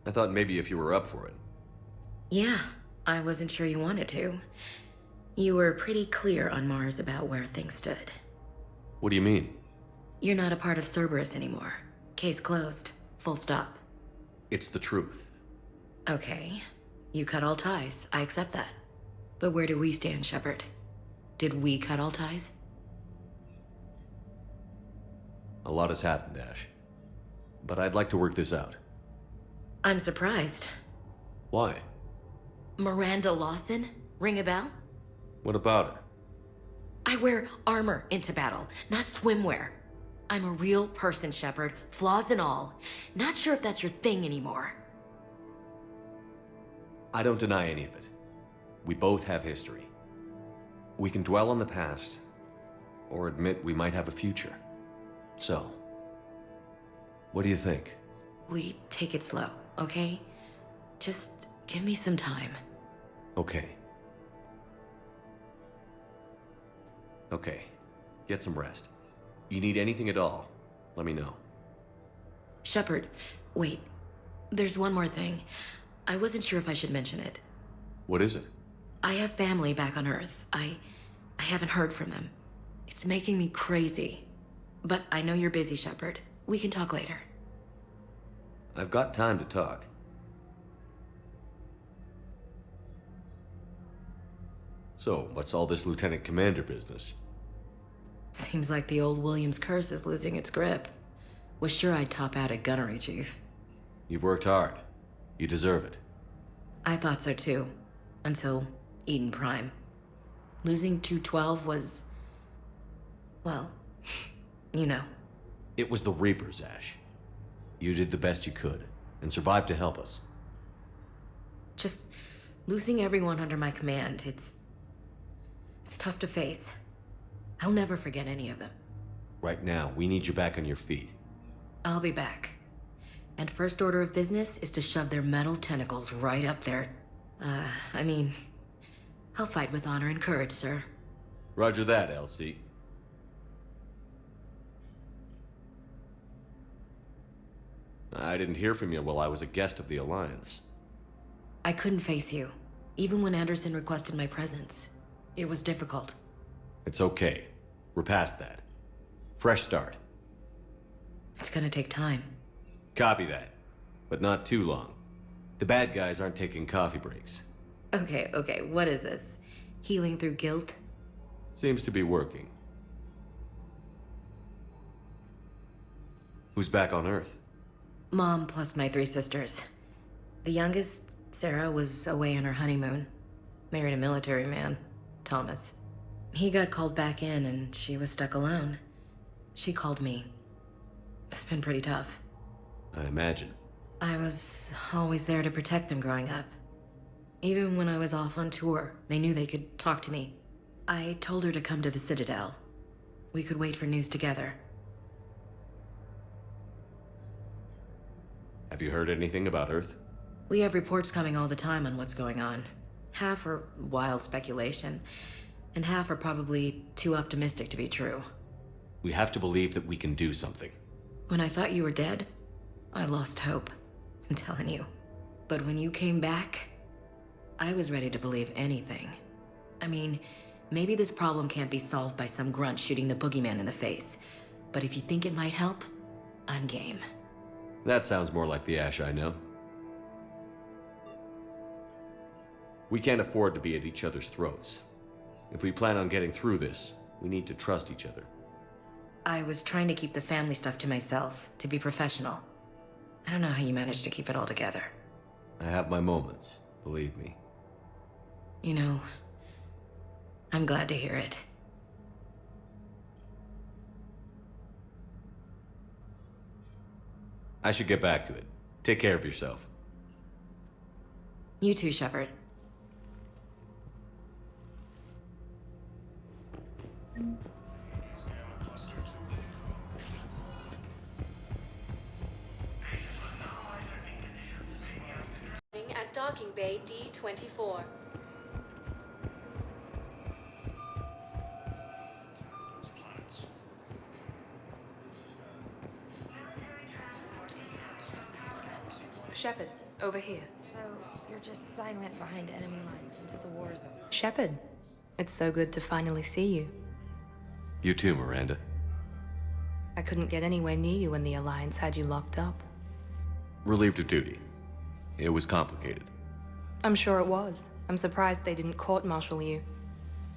B: I thought maybe if you were up for it.
Q: Yeah, I wasn't sure you wanted to. You were pretty clear on Mars about where things stood.
B: What do you mean?
Q: You're not a part of Cerberus anymore. Case closed. Full stop.
B: It's the truth.
Q: Okay. You cut all ties. I accept that. But where do we stand, Shepard? Did we cut all ties?
B: A lot has happened, Ash. But I'd like to work this out.
Q: I'm surprised.
B: Why?
Q: Miranda Lawson? Ring a bell?
B: What about her?
Q: I wear armor into battle, not swimwear. I'm a real person, Shepard, flaws and all. Not sure if that's your thing anymore.
B: I don't deny any of it. We both have history. We can dwell on the past, or admit we might have a future. So, what do you think?
Q: We take it slow, okay? Just give me some time.
B: Okay. Okay. Get some rest. You need anything at all, let me know.
Q: Shepard, wait. There's one more thing. I wasn't sure if I should mention it.
B: What is it?
Q: I have family back on Earth. I haven't heard from him. It's making me crazy. But I know you're busy, Shepard. We can talk later.
B: I've got time to talk. So, what's all this Lieutenant Commander business?
Q: Seems like the old Williams curse is losing its grip. Was sure I'd top out at gunnery, Chief.
B: You've worked hard. You deserve it.
Q: I thought so too. Until Eden Prime. Losing 212 was... well, you know.
B: It was the Reapers, Ash. You did the best you could, and survived to help us.
Q: Just losing everyone under my command, it's tough to face. I'll never forget any of them.
B: Right now, we need you back on your feet.
Q: I'll be back. And first order of business is to shove their metal tentacles right up there. I'll fight with honor and courage, sir.
B: Roger that, LC. I didn't hear from you while I was a guest of the Alliance.
Q: I couldn't face you, even when Anderson requested my presence. It was difficult.
B: It's okay. We're past that. Fresh start.
Q: It's gonna take time.
B: Copy that. But not too long. The bad guys aren't taking coffee breaks.
Q: Okay, what is this? Healing through guilt?
B: Seems to be working. Who's back on Earth?
Q: Mom plus my 3 sisters. The youngest, Sarah, was away on her honeymoon. Married a military man, Thomas. He got called back in and she was stuck alone. She called me. It's been pretty tough.
B: I imagine.
Q: I was always there to protect them growing up. Even when I was off on tour, they knew they could talk to me. I told her to come to the Citadel. We could wait for news together.
B: Have you heard anything about Earth?
Q: We have reports coming all the time on what's going on. Half are wild speculation, and half are probably too optimistic to be true.
B: We have to believe that we can do something.
Q: When I thought you were dead, I lost hope. I'm telling you. But when you came back, I was ready to believe anything. I mean, maybe this problem can't be solved by some grunt shooting the boogeyman in the face. But if you think it might help, I'm game.
B: That sounds more like the Ash I know. We can't afford to be at each other's throats. If we plan on getting through this, we need to trust each other.
Q: I was trying to keep the family stuff to myself, to be professional. I don't know how you managed to keep it all together.
B: I have my moments, believe me.
Q: You know, I'm glad to hear it.
B: I should get back to it. Take care of yourself.
Q: You too, Shepard.
M: At docking bay D-24.
L: Shepard, over here.
U: So, you're just silent behind enemy lines into the war zone.
L: Shepard, it's so good to finally see you.
B: You too, Miranda.
L: I couldn't get anywhere near you when the Alliance had you locked up.
B: Relieved of duty. It was complicated.
L: I'm sure it was. I'm surprised they didn't court-martial you.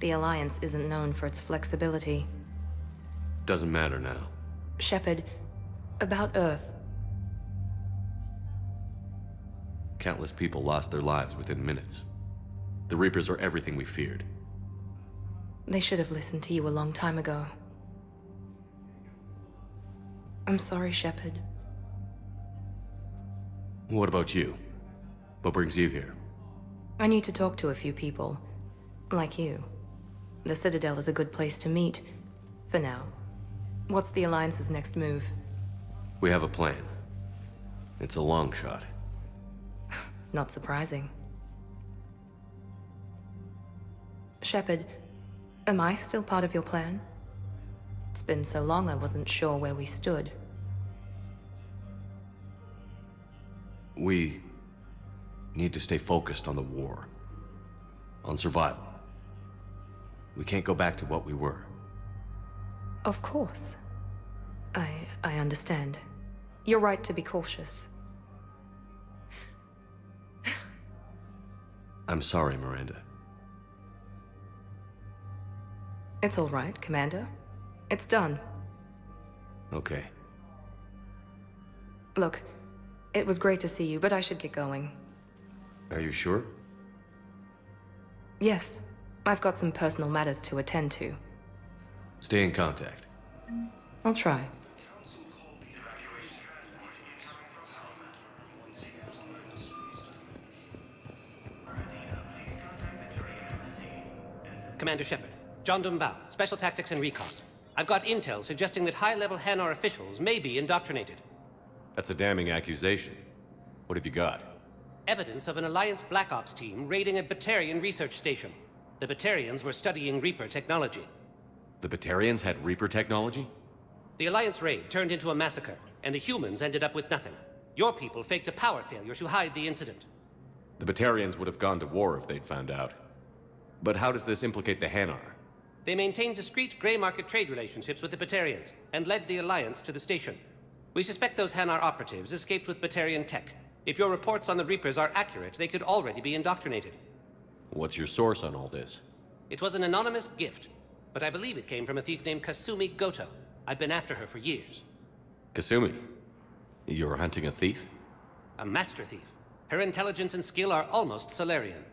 L: The Alliance isn't known for its flexibility.
B: Doesn't matter now.
L: Shepard, about Earth.
B: Countless people lost their lives within minutes. The Reapers are everything we feared.
L: They should have listened to you a long time ago. I'm sorry, Shepard.
B: What about you? What brings you here?
L: I need to talk to a few people. Like you. The Citadel is a good place to meet. For now. What's the Alliance's next move?
B: We have a plan. It's a long shot.
L: Not surprising. Shepard, am I still part of your plan? It's been so long I wasn't sure where we stood.
B: We need to stay focused on the war. On survival. We can't go back to what we were.
U: Of course. I understand. You're right to be cautious.
B: I'm sorry, Miranda.
U: It's all right, Commander. It's done.
B: Okay.
U: Look, it was great to see you, but I should get going.
B: Are you sure?
U: Yes. I've got some personal matters to attend to.
B: Stay in contact.
U: I'll try.
A: Commander Shepard, John Dumbao, Special Tactics and Recon. I've got intel suggesting that high-level Hanar officials may be indoctrinated.
B: That's a damning accusation. What have you got?
A: Evidence of an Alliance Black Ops team raiding a Batarian research station. The Batarians were studying Reaper technology.
B: The Batarians had Reaper technology?
A: The Alliance raid turned into a massacre, and the humans ended up with nothing. Your people faked a power failure to hide the incident.
B: The Batarians would have gone to war if they'd found out. But how does this implicate the Hanar?
A: They maintained discreet gray market trade relationships with the Batarians, and led the Alliance to the station. We suspect those Hanar operatives escaped with Batarian tech. If your reports on the Reapers are accurate, they could already be indoctrinated.
B: What's your source on all this?
A: It was an anonymous gift, but I believe it came from a thief named Kasumi Goto. I've been after her for years.
B: Kasumi? You're hunting a thief?
A: A master thief. Her intelligence and skill are almost Solarian.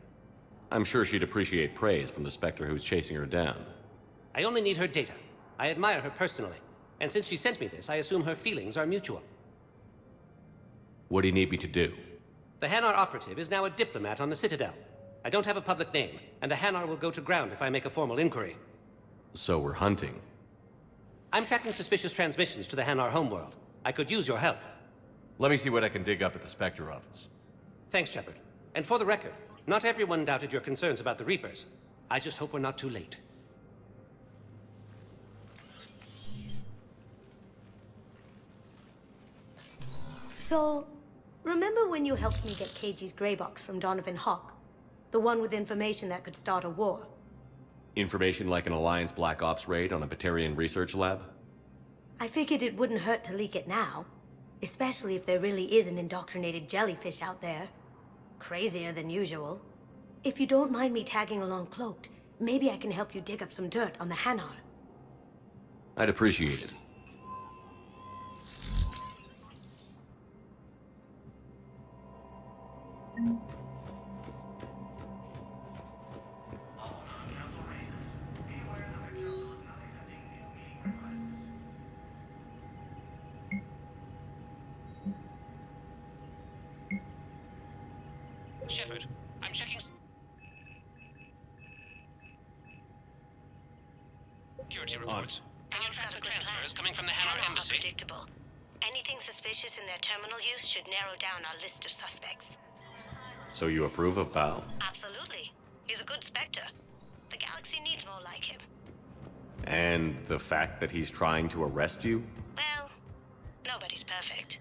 B: I'm sure she'd appreciate praise from the Spectre who's chasing her down.
A: I only need her data. I admire her personally. And since she sent me this, I assume her feelings are mutual.
B: What do you need me to do?
A: The Hanar operative is now a diplomat on the Citadel. I don't have a public name, and the Hanar will go to ground if I make a formal inquiry.
B: So we're hunting.
A: I'm tracking suspicious transmissions to the Hanar homeworld. I could use your help.
B: Let me see what I can dig up at the Spectre office.
A: Thanks, Shepard. And for the record, not everyone doubted your concerns about the Reapers. I just hope we're not too late.
M: So, remember when you helped me get KG's grey box from Donovan Hawk? The one with information that could start a war?
B: Information like an Alliance Black Ops raid on a Batarian research lab?
M: I figured it wouldn't hurt to leak it now. Especially if there really is an indoctrinated jellyfish out there. Crazier than usual. If you don't mind me tagging along cloaked, maybe I can help you dig up some dirt on the Hanar.
B: I'd appreciate it.
A: Shepard, I'm checking security reports. Can you track the transfers coming from the Hanar embassy?
M: Unpredictable. Anything suspicious in their terminal use should narrow down our list of suspects.
B: So you approve of Bao?
M: Absolutely. He's a good Spectre. The galaxy needs more like him.
B: And the fact that he's trying to arrest you?
M: Well, nobody's perfect.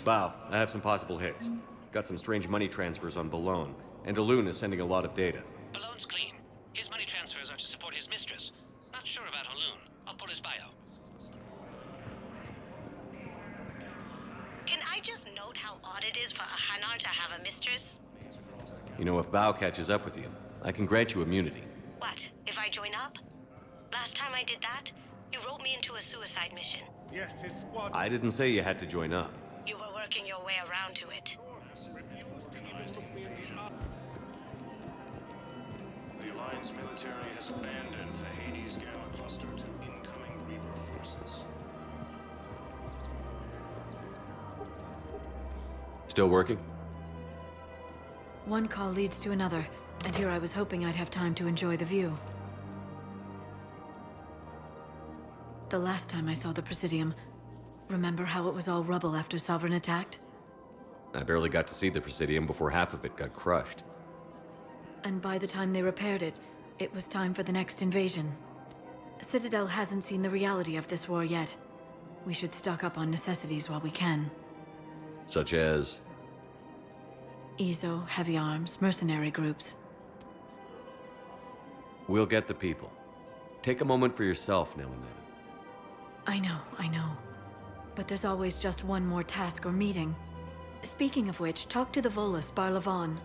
B: Bao, I have some possible hits. Got some strange money transfers on Balone, and Alunos is sending a lot of data.
A: Balone's clean. His money transfers are to support his mistress. Not sure about Alun. I'll pull his bio.
M: Can I just note how odd it is for a Hanar to have a mistress?
B: You know, if Bao catches up with you, I can grant you immunity.
M: What, if I join up? Last time I did that, you wrote me into a suicide mission.
K: Yes, his squad.
B: I didn't say you had to join up.
M: You were working your way around to it.
N: The Alliance military has abandoned the Hades Gamma cluster to incoming Reaper forces.
B: Still working?
V: One call leads to another, and here I was hoping I'd have time to enjoy the view. The last time I saw the Presidium, remember how it was all rubble after Sovereign attacked?
B: I barely got to see the Presidium before half of it got crushed.
V: And by the time they repaired it, it was time for the next invasion. Citadel hasn't seen the reality of this war yet. We should stock up on necessities while we can.
B: Such as?
V: EZO, heavy arms, mercenary groups.
B: We'll get the people. Take a moment for yourself now and then.
V: I know. But there's always just one more task or meeting. Speaking of which, talk to the Volus, Barlavan.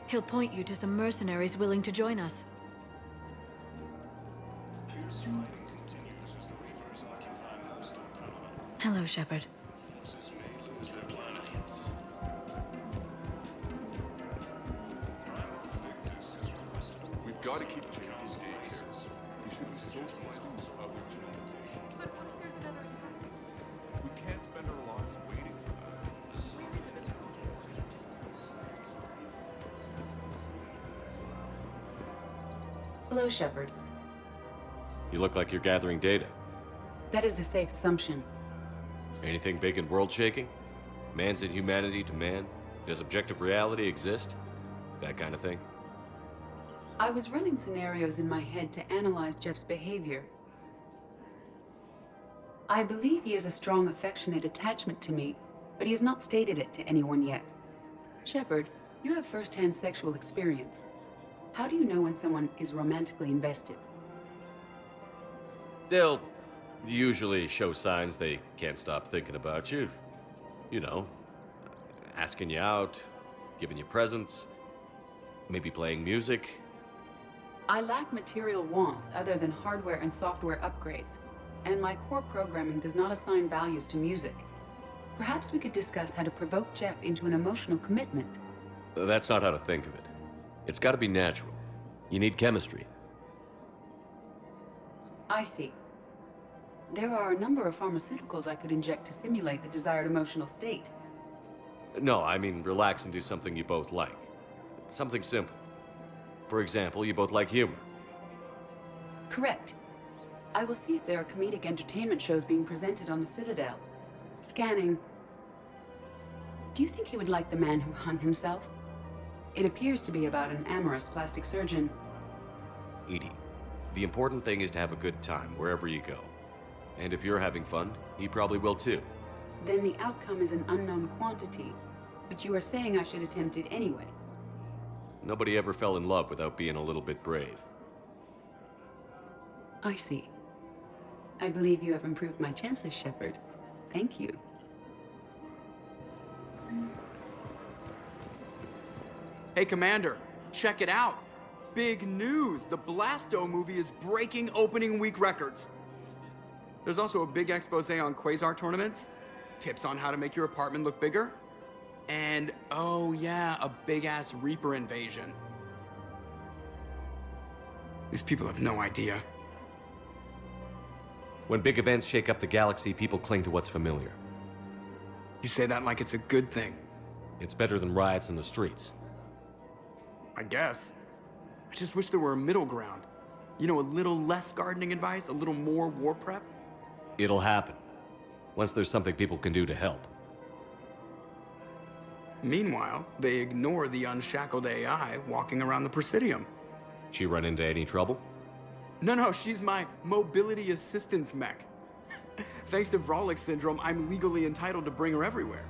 V: He'll point you to some mercenaries willing to join us. Hello, Shepard.
E: We've got to keep checking his days. He should be socializing with other children.
S: But what if there's another attack?
E: We can't spend our lives waiting for that.
P: Hello, Shepard.
B: You look like you're gathering data.
P: That is a safe assumption.
B: Anything big and world-shaking? Man's inhumanity to man? Does objective reality exist? That kind of thing?
P: I was running scenarios in my head to analyze Jeff's behavior. I believe he has a strong affectionate attachment to me, but he has not stated it to anyone yet. Shepard, you have first-hand sexual experience. How do you know when someone is romantically invested?
B: They'll usually show signs they can't stop thinking about you. You know, asking you out, giving you presents, maybe playing music.
P: I lack material wants other than hardware and software upgrades, and my core programming does not assign values to music. Perhaps we could discuss how to provoke Jeff into an emotional commitment.
B: That's not how to think of it. It's got to be natural. You need chemistry.
P: I see. There are a number of pharmaceuticals I could inject to simulate the desired emotional state.
B: No, I mean relax and do something you both like. Something simple. For example, you both like humor.
P: Correct. I will see if there are comedic entertainment shows being presented on the Citadel. Scanning. Do you think he would like The Man Who Hung Himself? It appears to be about an amorous plastic surgeon.
B: Edie, the important thing is to have a good time wherever you go. And if you're having fun, he probably will too.
P: Then the outcome is an unknown quantity. But you are saying I should attempt it anyway.
B: Nobody ever fell in love without being a little bit brave.
P: I see. I believe you have improved my chances, Shepard. Thank you.
G: Hey, Commander, check it out. Big news! The Blasto movie is breaking opening week records. There's also a big expose on Quasar tournaments, tips on how to make your apartment look bigger, and, oh yeah, a big-ass Reaper invasion. These people have no idea.
B: When big events shake up the galaxy, people cling to what's familiar.
G: You say that like it's a good thing.
B: It's better than riots in the streets.
G: I guess. I just wish there were a middle ground. You know, a little less gardening advice, a little more war prep.
B: It'll happen. Once there's something people can do to help.
G: Meanwhile, they ignore the unshackled AI walking around the Presidium.
B: She run into any trouble?
G: No, she's my mobility assistance mech. Thanks to Vrolic syndrome, I'm legally entitled to bring her everywhere.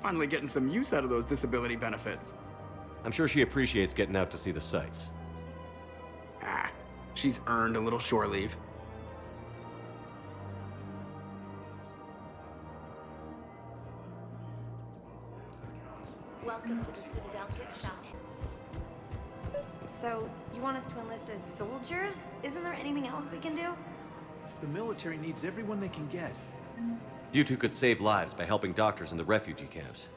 G: Finally getting some use out of those disability benefits.
B: I'm sure she appreciates getting out to see the sights.
G: Ah, she's earned a little shore leave.
U: Welcome to the Citadel gift shop. So, you want us to enlist as soldiers? Isn't there anything else we can do?
H: The military needs everyone they can get.
B: You two could save lives by helping doctors in the refugee camps.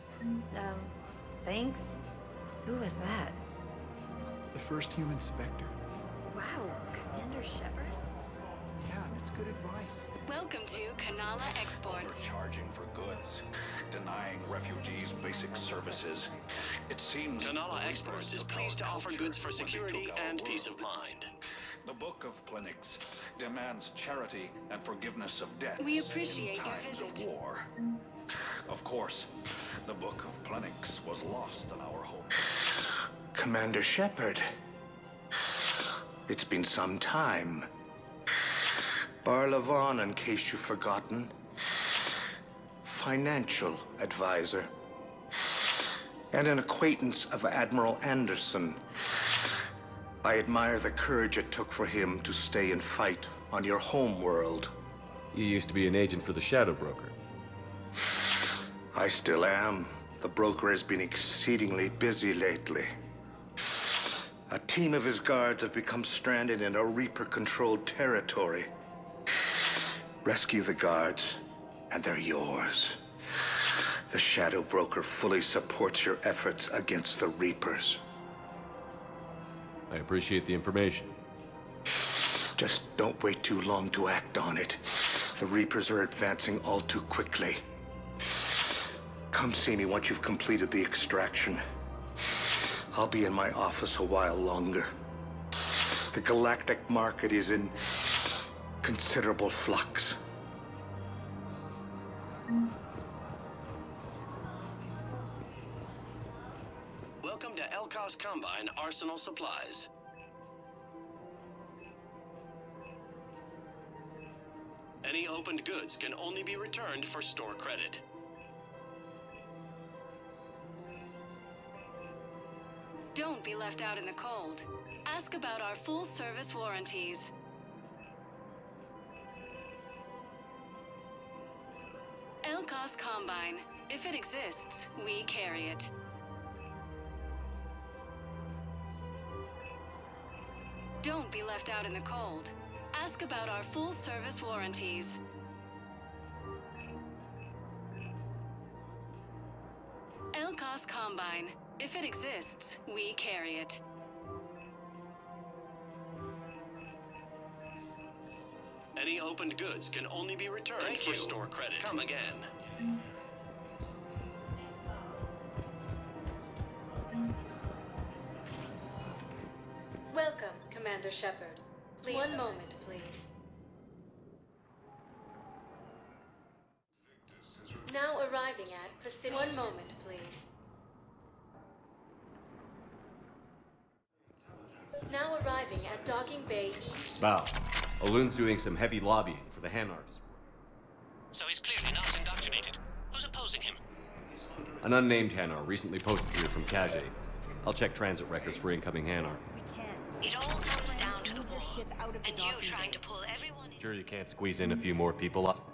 U: Thanks. Who was that?
H: The first human Spectre.
U: Wow, Commander Shepard?
H: Yeah, and it's good advice.
W: Welcome to Kanala Exports.
X: Charging for goods, denying refugees basic services. It seems
Y: Kanala Exports is pleased to offer goods for security and peace of mind.
X: The Book of Plenix demands charity and forgiveness of debts.
W: We appreciate
X: in
W: your
X: times
W: visit.
X: of war. Of course, the Book of Plenix was lost on our home.
Z: Commander Shepard. It's been some time. Barlavan, in case you've forgotten. Financial advisor. And an acquaintance of Admiral Anderson. I admire the courage it took for him to stay and fight on your home world.
B: You used to be an agent for the Shadow Broker.
Z: I still am. The broker has been exceedingly busy lately. A team of his guards have become stranded in a Reaper-controlled territory. Rescue the guards, and they're yours. The Shadow Broker fully supports your efforts against the Reapers.
B: I appreciate the information.
Z: Just don't wait too long to act on it. The Reapers are advancing all too quickly. Come see me once you've completed the extraction. I'll be in my office a while longer. The galactic market is in considerable flux.
Y: Welcome to Elkos Combine Arsenal Supplies. Any opened goods can only be returned for store credit.
W: Don't be left out in the cold. Ask about our full-service warranties. Elkos Combine. If it exists, we carry it. Don't be left out in the cold. Ask about our full-service warranties. Elkos Combine. If it exists, we carry it.
Y: Any opened goods can only be returned for store credit. Come again.
C: Welcome, Commander Shepard. Please. One moment, please. Now arriving at Precision. One moment, please. Now arriving at Docking Bay East.
B: Bow. Alunos doing some heavy lobbying for the Han artist.
A: So he's clearly not indoctrinated. Who's opposing him?
B: An unnamed Hanar recently posted here from Kajay. I'll check transit records for incoming Hanar.
M: It all comes down to the wall, and you trying to pull everyone in.
B: Sure you can't squeeze in a few more people up?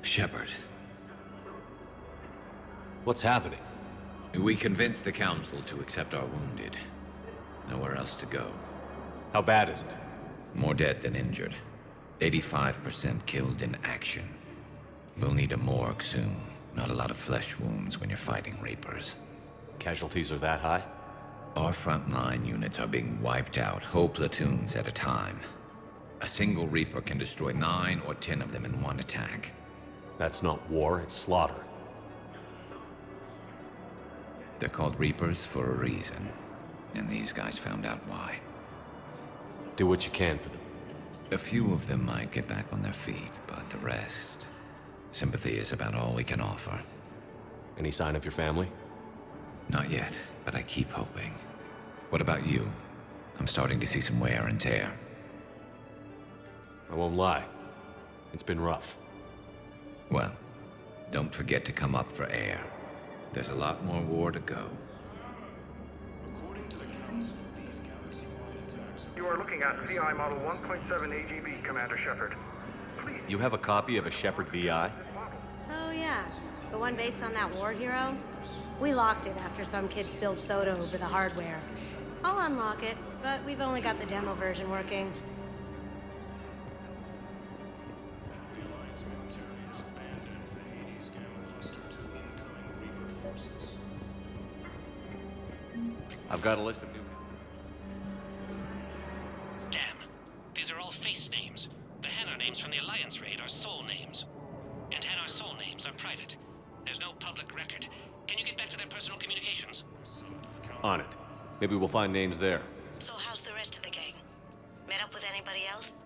D: Shepard.
B: What's happening?
D: We convinced the Council to accept our wounded. Nowhere else to go.
B: How bad is it?
D: More dead than injured. 85% killed in action. We'll need a morgue soon. Not a lot of flesh wounds when you're fighting Reapers.
B: Casualties are that high?
D: Our frontline units are being wiped out, whole platoons at a time. A single Reaper can destroy 9 or 10 of them in one attack.
B: That's not war, it's slaughter.
D: They're called Reapers for a reason. And these guys found out why.
B: Do what you can for them.
D: A few of them might get back on their feet, but the rest... Sympathy is about all we can offer.
B: Any sign of your family?
D: Not yet, but I keep hoping. What about you? I'm starting to see some wear and tear.
B: I won't lie. It's been rough.
D: Well, don't forget to come up for air. There's a lot more war to go.
F: You are looking at VI Model 1.7 AGB, Commander Shepard. Please.
B: You have a copy of a Shepard VI?
M: Oh yeah, the one based on that war hero? We locked it after some kid spilled soda over the hardware. I'll unlock it, but we've only got the demo version working.
B: I've got a list of new...
A: Damn. These are all face names. The Hanar names from the Alliance raid are soul names. And Hanar soul names are private. There's no public record. Can you get back to their personal communications?
B: On it. Maybe we'll find names there.
M: So how's the rest of the gang? Met up with anybody else?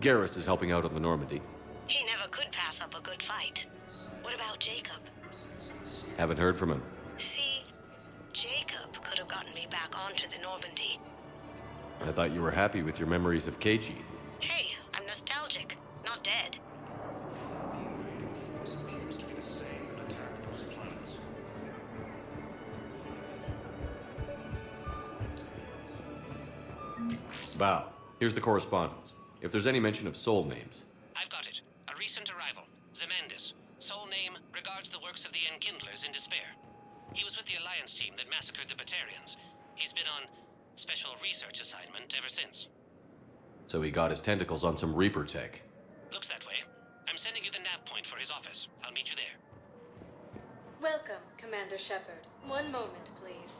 B: Garrus is helping out on the Normandy.
M: a good fight. What about Jacob?
B: Haven't heard from him.
M: See, Jacob could have gotten me back onto the Normandy.
B: I thought you were happy with your memories of KG.
M: Hey, I'm nostalgic, not dead.
B: Val, here's the correspondence. If there's any mention of soul names.
A: I've got it. A recent arrival. Zemandis. Sole name regards the works of the Enkindlers in despair. He was with the Alliance team that massacred the Batarians. He's been on special research assignment ever since.
B: So he got his tentacles on some Reaper tech.
A: Looks that way. I'm sending you the nav point for his office. I'll meet you there.
C: Welcome, Commander Shepard. One moment, please.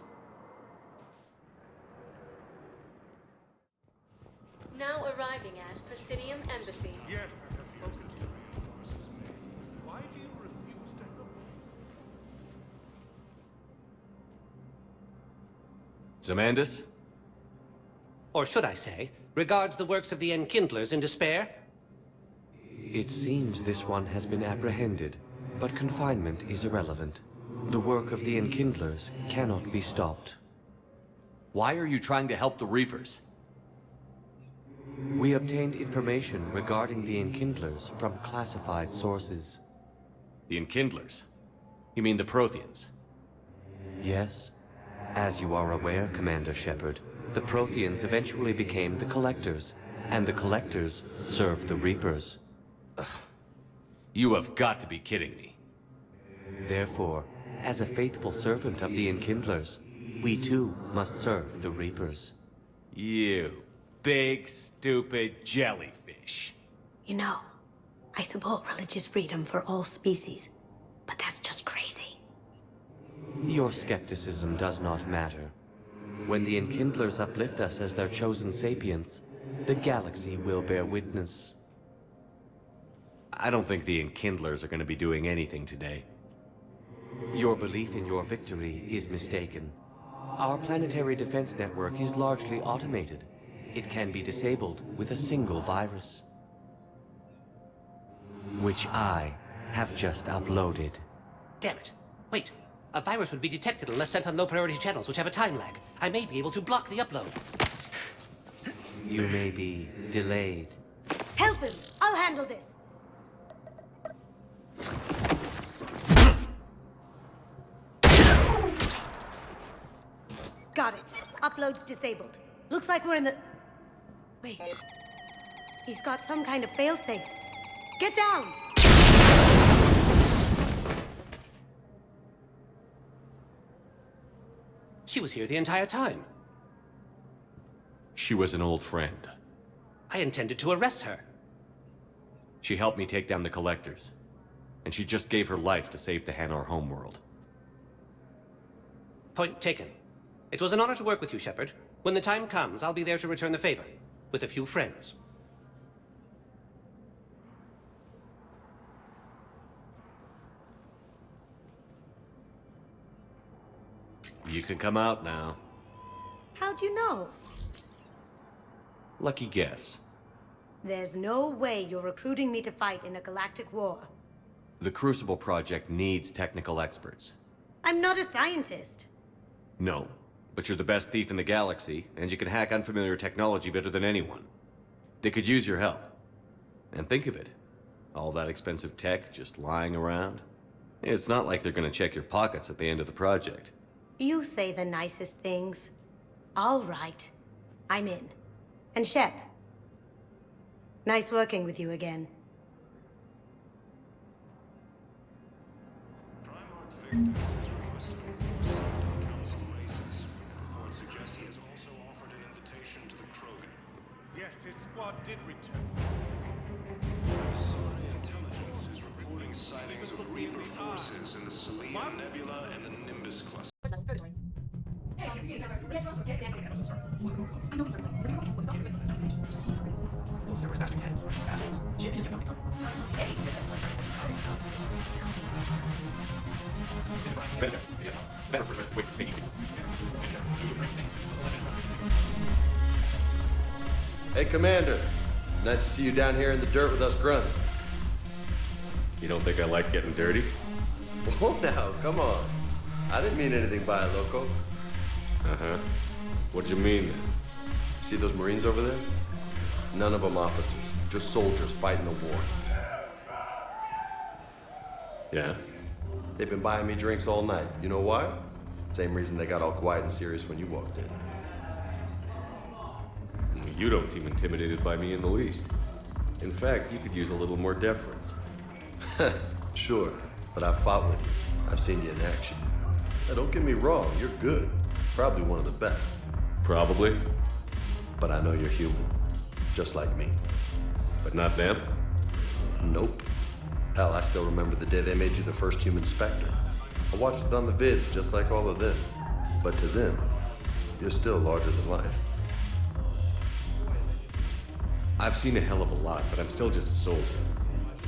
C: Now arriving at Presidium Embassy.
E: Yes, I have spoken to you. Why do you refuse to help?
B: Zemandis?
A: Or should I say, regards the works of the Enkindlers in despair?
I: It seems this one has been apprehended, but confinement is irrelevant. The work of the Enkindlers cannot be stopped.
B: Why are you trying to help the Reapers?
I: We obtained information regarding the Enkindlers from classified sources.
B: The Enkindlers? You mean the Protheans?
I: Yes. As you are aware, Commander Shepard, the Protheans eventually became the Collectors, and the Collectors served the Reapers.
B: Ugh. You have got to be kidding me.
I: Therefore, as a faithful servant of the Enkindlers, we too must serve the Reapers.
B: You big, stupid jellyfish.
M: You know, I support religious freedom for all species, but that's just crazy.
I: Your skepticism does not matter. When the Enkindlers uplift us as their chosen sapients, the galaxy will bear witness.
B: I don't think the Enkindlers are going to be doing anything today.
I: Your belief in your victory is mistaken. Our planetary defense network is largely automated. It can be disabled with a single virus, which I have just uploaded.
A: Damn it. Wait. A virus would be detected unless sent on low-priority channels, which have a time lag. I may be able to block the upload.
I: You may be delayed.
M: Help him! I'll handle this! Got it. Upload's disabled. Looks like we're in the... Wait. He's got some kind of failsafe. Get down!
A: She was here the entire time.
B: She was an old friend.
A: I intended to arrest her.
B: She helped me take down the Collectors. And she just gave her life to save the Hanar homeworld.
A: Point taken. It was an honor to work with you, Shepard. When the time comes, I'll be there to return the favor. With a few friends.
B: You can come out now.
M: How'd you know?
B: Lucky guess.
M: There's no way you're recruiting me to fight in a galactic war.
B: The Crucible Project needs technical experts.
M: I'm not a scientist.
B: No, but you're the best thief in the galaxy, and you can hack unfamiliar technology better than anyone. They could use your help. And think of it. All that expensive tech just lying around. It's not like they're gonna check your pockets at the end of the project.
M: You say the nicest things. All right. I'm in. And Shep. Nice working with you again.
E: Yes, his squad did return.
Y: Intelligence is reporting sightings of Reaper forces in the Selenium Nebula and the Nimbus cluster.
J: Hey, Commander. Nice to see you down here in the dirt with us grunts.
B: You don't think I like getting dirty?
J: Whoa now, come on. I didn't mean anything by it, Loco.
B: Uh-huh. What did you mean then?
J: See those Marines over there? None of them officers, just soldiers fighting the war.
B: Yeah?
J: They've been buying me drinks all night. You know why? Same reason they got all quiet and serious when you walked in.
B: You don't seem intimidated by me in the least.
J: In fact, you could use a little more deference. Sure, but I've fought with you. I've seen you in action. Now, don't get me wrong, you're good. Probably one of the best.
B: Probably.
J: But I know you're human. Just like me.
B: But not them?
J: Nope. Hell, I still remember the day they made you the first human Spectre. I watched it on the vids, just like all of them. But to them, you're still larger than life.
B: I've seen a hell of a lot, but I'm still just a soldier.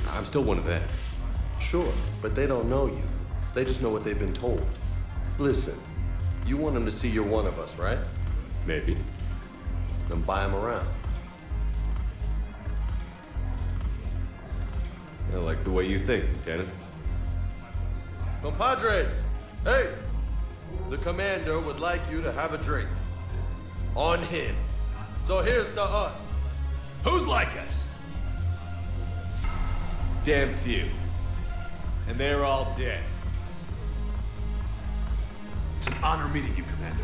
B: I'm still one of them.
J: Sure, but they don't know you. They just know what they've been told. Listen, you want them to see you're one of us, right?
B: Maybe.
J: Then buy them around.
B: I like the way you think, Lieutenant.
J: Compadres, hey! The commander would like you to have a drink. On him. So here's to us.
B: Who's like us? Damn few. And they're all dead.
L: It's an honor meeting you, Commander.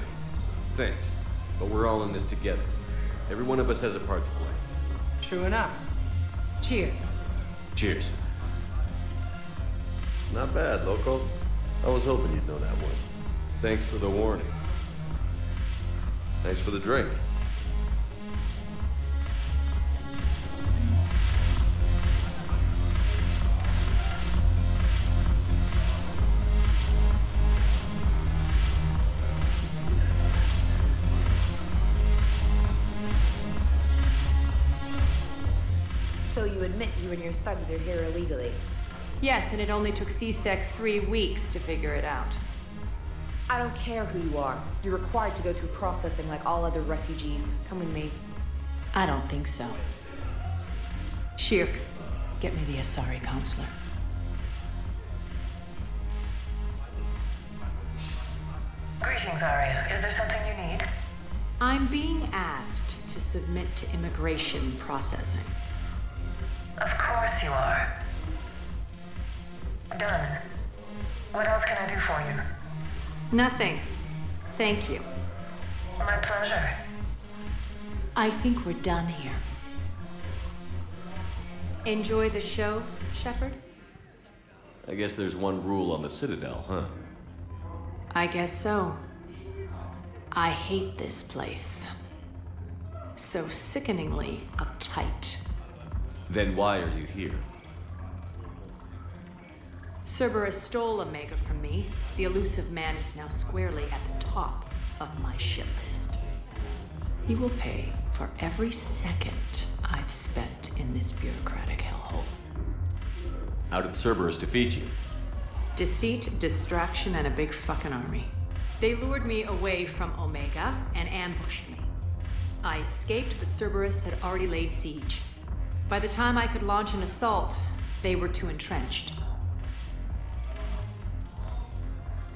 B: Thanks. But we're all in this together. Every one of us has a part to play.
O: True enough. Cheers.
B: Cheers.
J: Not bad, Loco. I was hoping you'd know that one.
B: Thanks for the warning.
J: Thanks for the drink.
U: So you admit you and your thugs are here illegally?
Q: Yes, and it only took CSEC 3 weeks to figure it out.
U: I don't care who you are. You're required to go through processing like all other refugees. Come with me.
Q: I don't think so. Shirk, get me the Asari counselor.
R: Greetings, Arya. Is there something you need?
Q: I'm being asked to submit to immigration processing.
R: Of course you are. Done. What else can I do for you?
Q: Nothing. Thank you.
R: My pleasure.
Q: I think we're done here. Enjoy the show, Shepard?
B: I guess there's one rule on the Citadel, huh?
Q: I guess so. I hate this place. So sickeningly uptight.
B: Then why are you here?
Q: Cerberus stole Omega from me. The elusive man is now squarely at the top of my shit list. He will pay for every second I've spent in this bureaucratic hellhole.
B: How did Cerberus defeat you?
Q: Deceit, distraction, and a big fucking army. They lured me away from Omega and ambushed me. I escaped, but Cerberus had already laid siege. By the time I could launch an assault, they were too entrenched.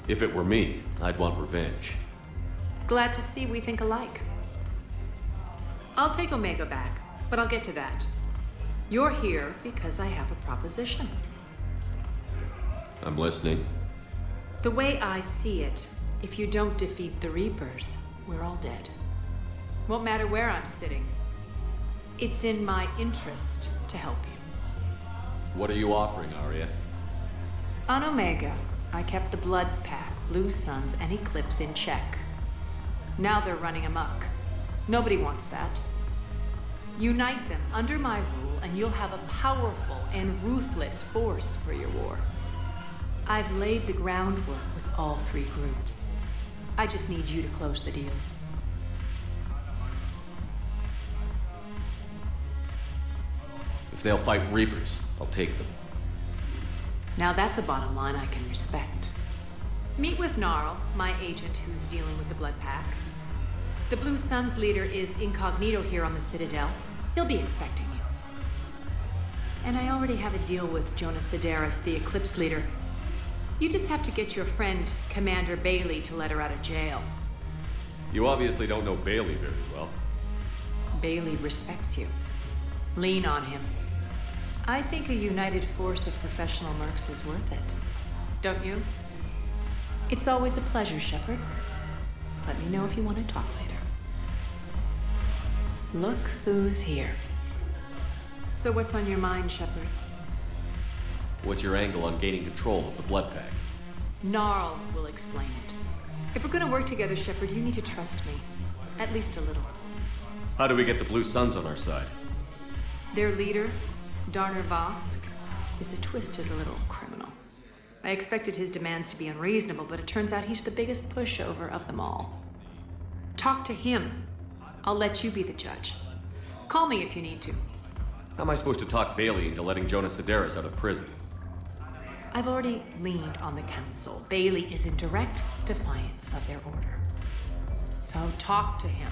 B: If it were me, I'd want revenge.
Q: Glad to see we think alike. I'll take Omega back, but I'll get to that. You're here because I have a proposition.
B: I'm listening.
Q: The way I see it, if you don't defeat the Reapers, we're all dead. Won't matter where I'm sitting. It's in my interest to help you.
B: What are you offering, Arya?
Q: On Omega, I kept the Blood Pack, Blue Suns, and Eclipse in check. Now they're running amok. Nobody wants that. Unite them under my rule, and you'll have a powerful and ruthless force for your war. I've laid the groundwork with all 3 groups. I just need you to close the deals.
B: If they'll fight Reapers, I'll take them.
Q: Now that's a bottom line I can respect. Meet with Gnarl, my agent who's dealing with the Blood Pack. The Blue Suns leader is incognito here on the Citadel. He'll be expecting you. And I already have a deal with Jonas Sedaris, the Eclipse leader. You just have to get your friend, Commander Bailey, to let her out of jail.
B: You obviously don't know Bailey very well.
Q: Bailey respects you. Lean on him. I think a united force of professional mercs is worth it. Don't you? It's always a pleasure, Shepard. Let me know if you want to talk later. Look who's here. So what's on your mind, Shepard?
B: What's your angle on gaining control of the Blood Pack?
Q: Gnarl will explain it. If we're gonna work together, Shepard, you need to trust me. At least a little.
B: How do we get the Blue Suns on our side?
Q: Their leader, Darner Vosk, is a twisted little criminal. I expected his demands to be unreasonable, but it turns out he's the biggest pushover of them all. Talk to him. I'll let you be the judge. Call me if you need to.
B: How am I supposed to talk Bailey into letting Jonas Sedaris out of prison?
Q: I've already leaned on the council. Bailey is in direct defiance of their order. So talk to him.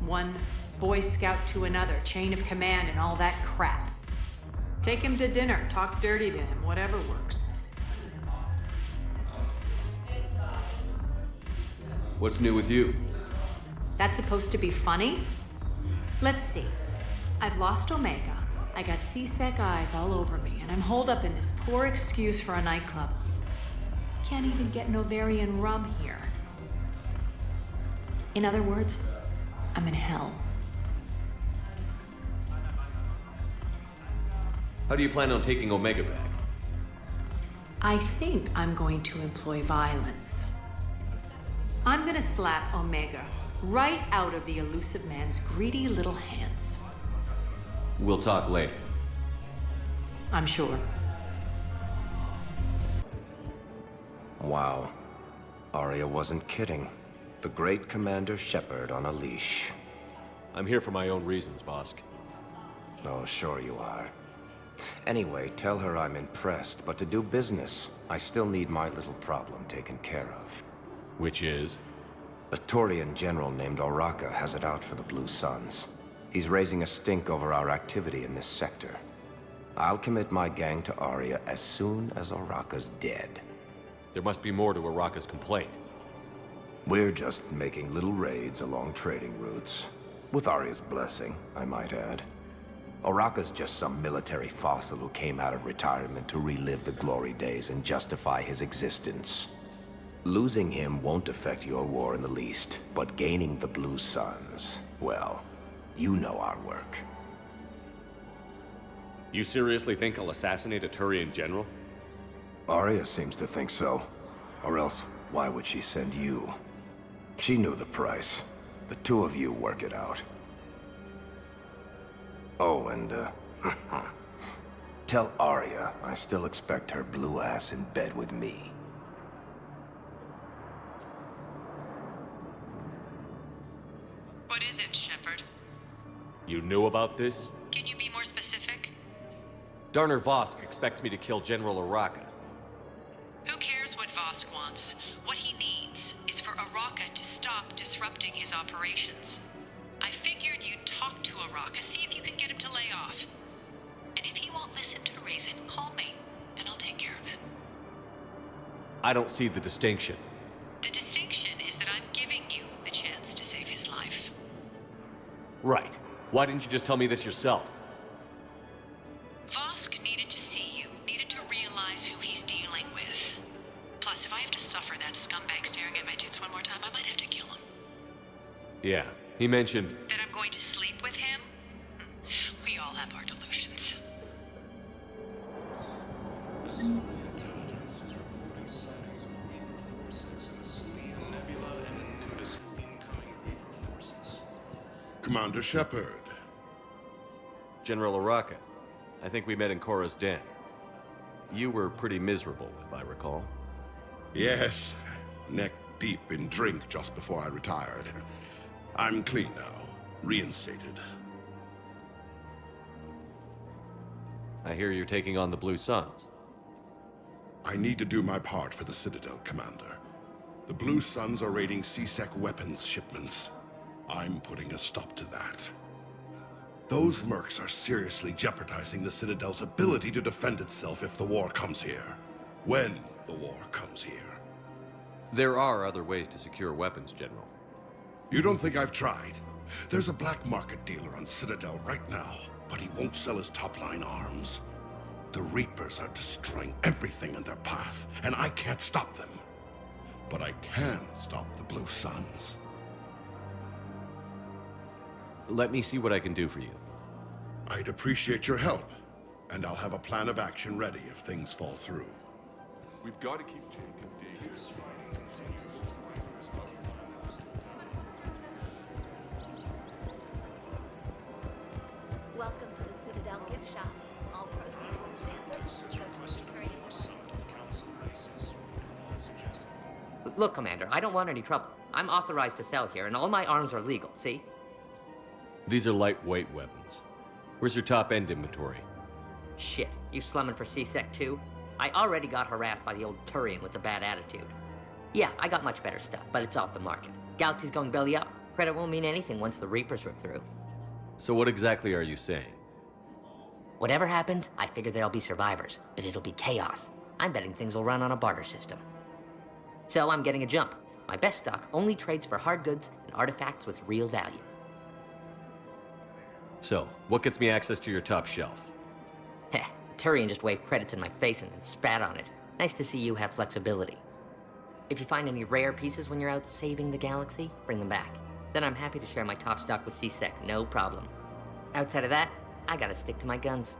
Q: One Boy Scout to another, chain of command and all that crap. Take him to dinner, talk dirty to him, whatever works.
B: What's new with you?
Q: That's supposed to be funny? Let's see. I've lost Omega. I got C-Sec eyes all over me, and I'm holed up in this poor excuse for a nightclub. Can't even get Novarian rum here. In other words, I'm in hell.
B: How do you plan on taking Omega back?
Q: I think I'm going to employ violence. I'm gonna slap Omega right out of the elusive man's greedy little hands.
B: We'll talk later.
Q: I'm sure.
K: Wow. Arya wasn't kidding. The great Commander Shepard on a leash.
B: I'm here for my own reasons, Vosk.
K: Oh, sure you are. Anyway, tell her I'm impressed, but to do business, I still need my little problem taken care of.
B: Which is?
K: A Turian general named Oraka has it out for the Blue Suns. He's raising a stink over our activity in this sector. I'll commit my gang to Arya as soon as Oraka's dead.
B: There must be more to Oraka's complaint.
K: We're just making little raids along trading routes. With Arya's blessing, I might add. Oraka's just some military fossil who came out of retirement to relive the glory days and justify his existence. Losing him won't affect your war in the least, but gaining the Blue Suns, well, you know our work.
B: You seriously think I'll assassinate a Turian general?
K: Arya seems to think so. Or else, why would she send you? She knew the price. The two of you work it out. Oh, and, tell Arya I still expect her blue ass in bed with me.
Q: What is it, Shepard?
B: You knew about this?
Q: Can you be more specific?
B: Darner Vosk expects me to kill General Oraka.
Q: Who cares what Vosk wants? What he needs is for Oraka to stop disrupting his operations. I figured you'd talk to Oraka, see if you can get him to lay off. And if he won't listen to reason, call me, and I'll take care of it.
B: I don't see the distinction.
Q: The distinction is that I'm giving you the chance to save his life.
B: Right. Why didn't you just tell me this yourself?
Q: Vosk needed to see you, needed to realize who he's dealing with. Plus, if I have to suffer that scumbag staring at my tits one more time, I might have to kill him.
B: Yeah, he mentioned...
Q: That I'm going to sleep with him? We all have our delusions.
E: Commander Shepard.
B: General Oraka. I think we met in Korra's den. You were pretty miserable, if I recall.
E: Yes, neck deep in drink just before I retired. I'm clean now, reinstated.
B: I hear you're taking on the Blue Suns.
E: I need to do my part for the Citadel, Commander. The Blue Suns are raiding C-Sec weapons shipments. I'm putting a stop to that. Those mercs are seriously jeopardizing the Citadel's ability to defend itself if the war comes here. When the war comes here.
B: There are other ways to secure weapons, General.
E: You don't think I've tried? There's a black market dealer on Citadel right now, but he won't sell his top-line arms. The Reapers are destroying everything in their path, and I can't stop them. But I can stop the Blue Suns.
B: Let me see what I can do for you.
E: I'd appreciate your help, and I'll have a plan of action ready if things fall through.
Y: We've got to keep Jake and Dave.
G: Welcome to the Citadel gift shop. All proceeds from today's purchase go to the Turian War.
N: Look, Commander, I don't want any trouble. I'm authorized to sell here, and all my arms are legal, see?
B: These are lightweight weapons. Where's your top-end inventory?
N: Shit, you slumming for C-Sec too? I already got harassed by the old Turian with the bad attitude. Yeah, I got much better stuff, but it's off the market. Galaxy's going belly up. Credit won't mean anything once the Reapers rip through.
B: So what exactly are you saying?
N: Whatever happens, I figure there'll be survivors, but it'll be chaos. I'm betting things will run on a barter system. So I'm getting a jump. My best stock only trades for hard goods and artifacts with real value.
B: So, what gets me access to your top shelf?
N: Heh, Turian just waved credits in my face and then spat on it. Nice to see you have flexibility. If you find any rare pieces when you're out saving the galaxy, bring them back. Then I'm happy to share my top stock with C-Sec, no problem. Outside of that, I gotta stick to my guns.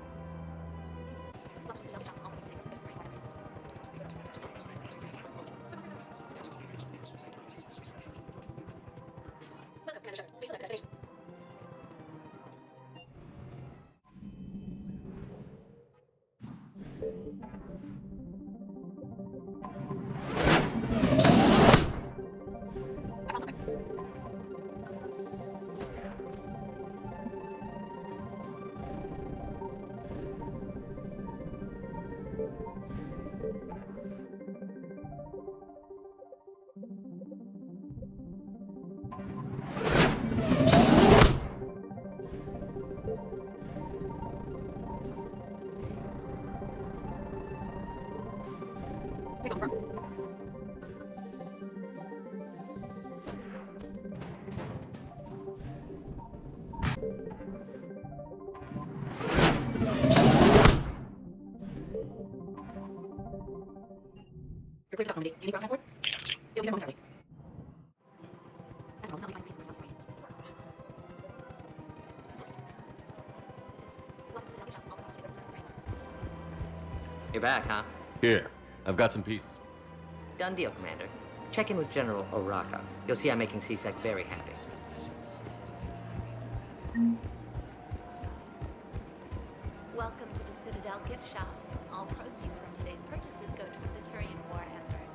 P: You're clear to dock, Normandy. Do you need ground transport? You'll be there momentarily.
N: You're back, huh?
B: Here, I've got some pieces.
N: Done deal, Commander. Check in with General Oraka. You'll see I'm making C-Sec very happy.
G: Welcome to the Citadel gift shop. All proceeds from today's purchases go toward the Turian war effort.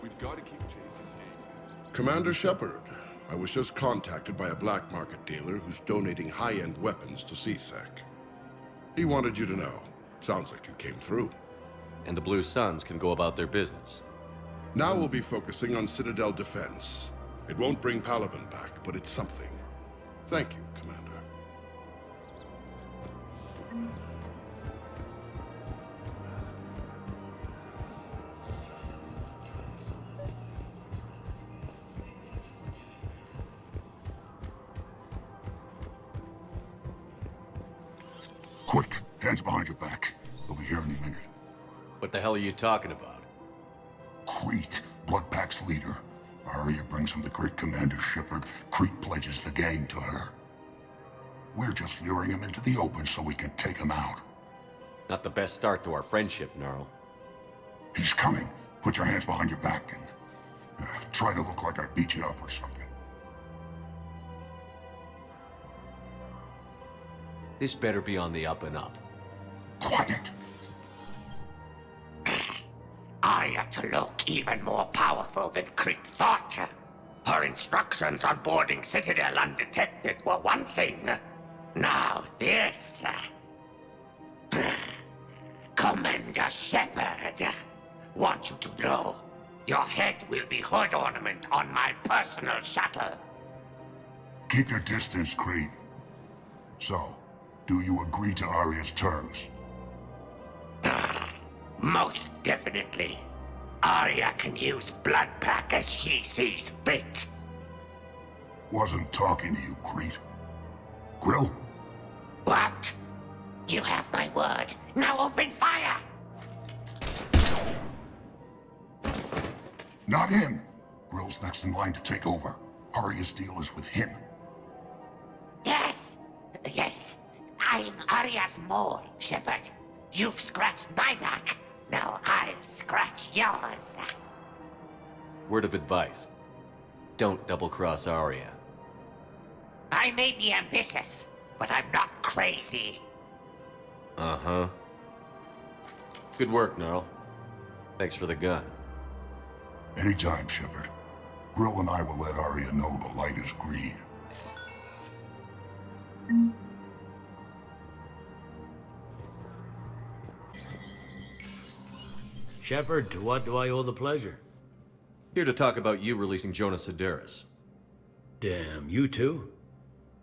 Y: We've got to keep Jake and Dave.
E: Commander Shepard, I was just contacted by a black market dealer who's donating high-end weapons to C-Sec. He wanted you to know. Sounds like you came through.
B: And the Blue Suns can go about their business.
E: Now we'll be focusing on Citadel defense. It won't bring Palaven back, but it's something. Thank you, Commander.
S: Quick, hands behind your back. They'll be here any minute.
B: What the hell are you talking about?
S: Crete, Blood Pack's leader. Arya brings him to Great Commander Shepard. Crete pledges the gang to her. We're just luring him into the open so we can take him out.
B: Not the best start to our friendship, Gnarl.
S: He's coming. Put your hands behind your back and try to look like I beat you up or something.
B: This better be on the up and up.
S: Quiet.
T: Arya to look even more powerful than Crete thought. Her instructions on boarding Citadel undetected were one thing. Now this. Commander Shepard, want you to know, your head will be hood ornament on my personal shuttle.
S: Keep your distance, Creed. So, do you agree to Arya's terms?
T: Most definitely. Arya can use Blood Pack as she sees fit.
S: Wasn't talking to you, Creed. Grill?
T: What? You have my word. Now open fire!
S: Not him. Grill's next in line to take over. Arya's deal is with him.
T: Yes. Yes. I'm Arya's mole, Shepard. You've scratched my back. Now I'll scratch yours.
B: Word of advice. Don't double-cross Arya.
T: I may be ambitious, but I'm not crazy.
B: Uh-huh. Good work, Gnarl. Thanks for the gun.
S: Anytime, Shepard. Grill and I will let Arya know the light is green.
D: Shepard, to what do I owe the pleasure?
B: Here to talk about you releasing Jonas Sedaris.
D: Damn, you too?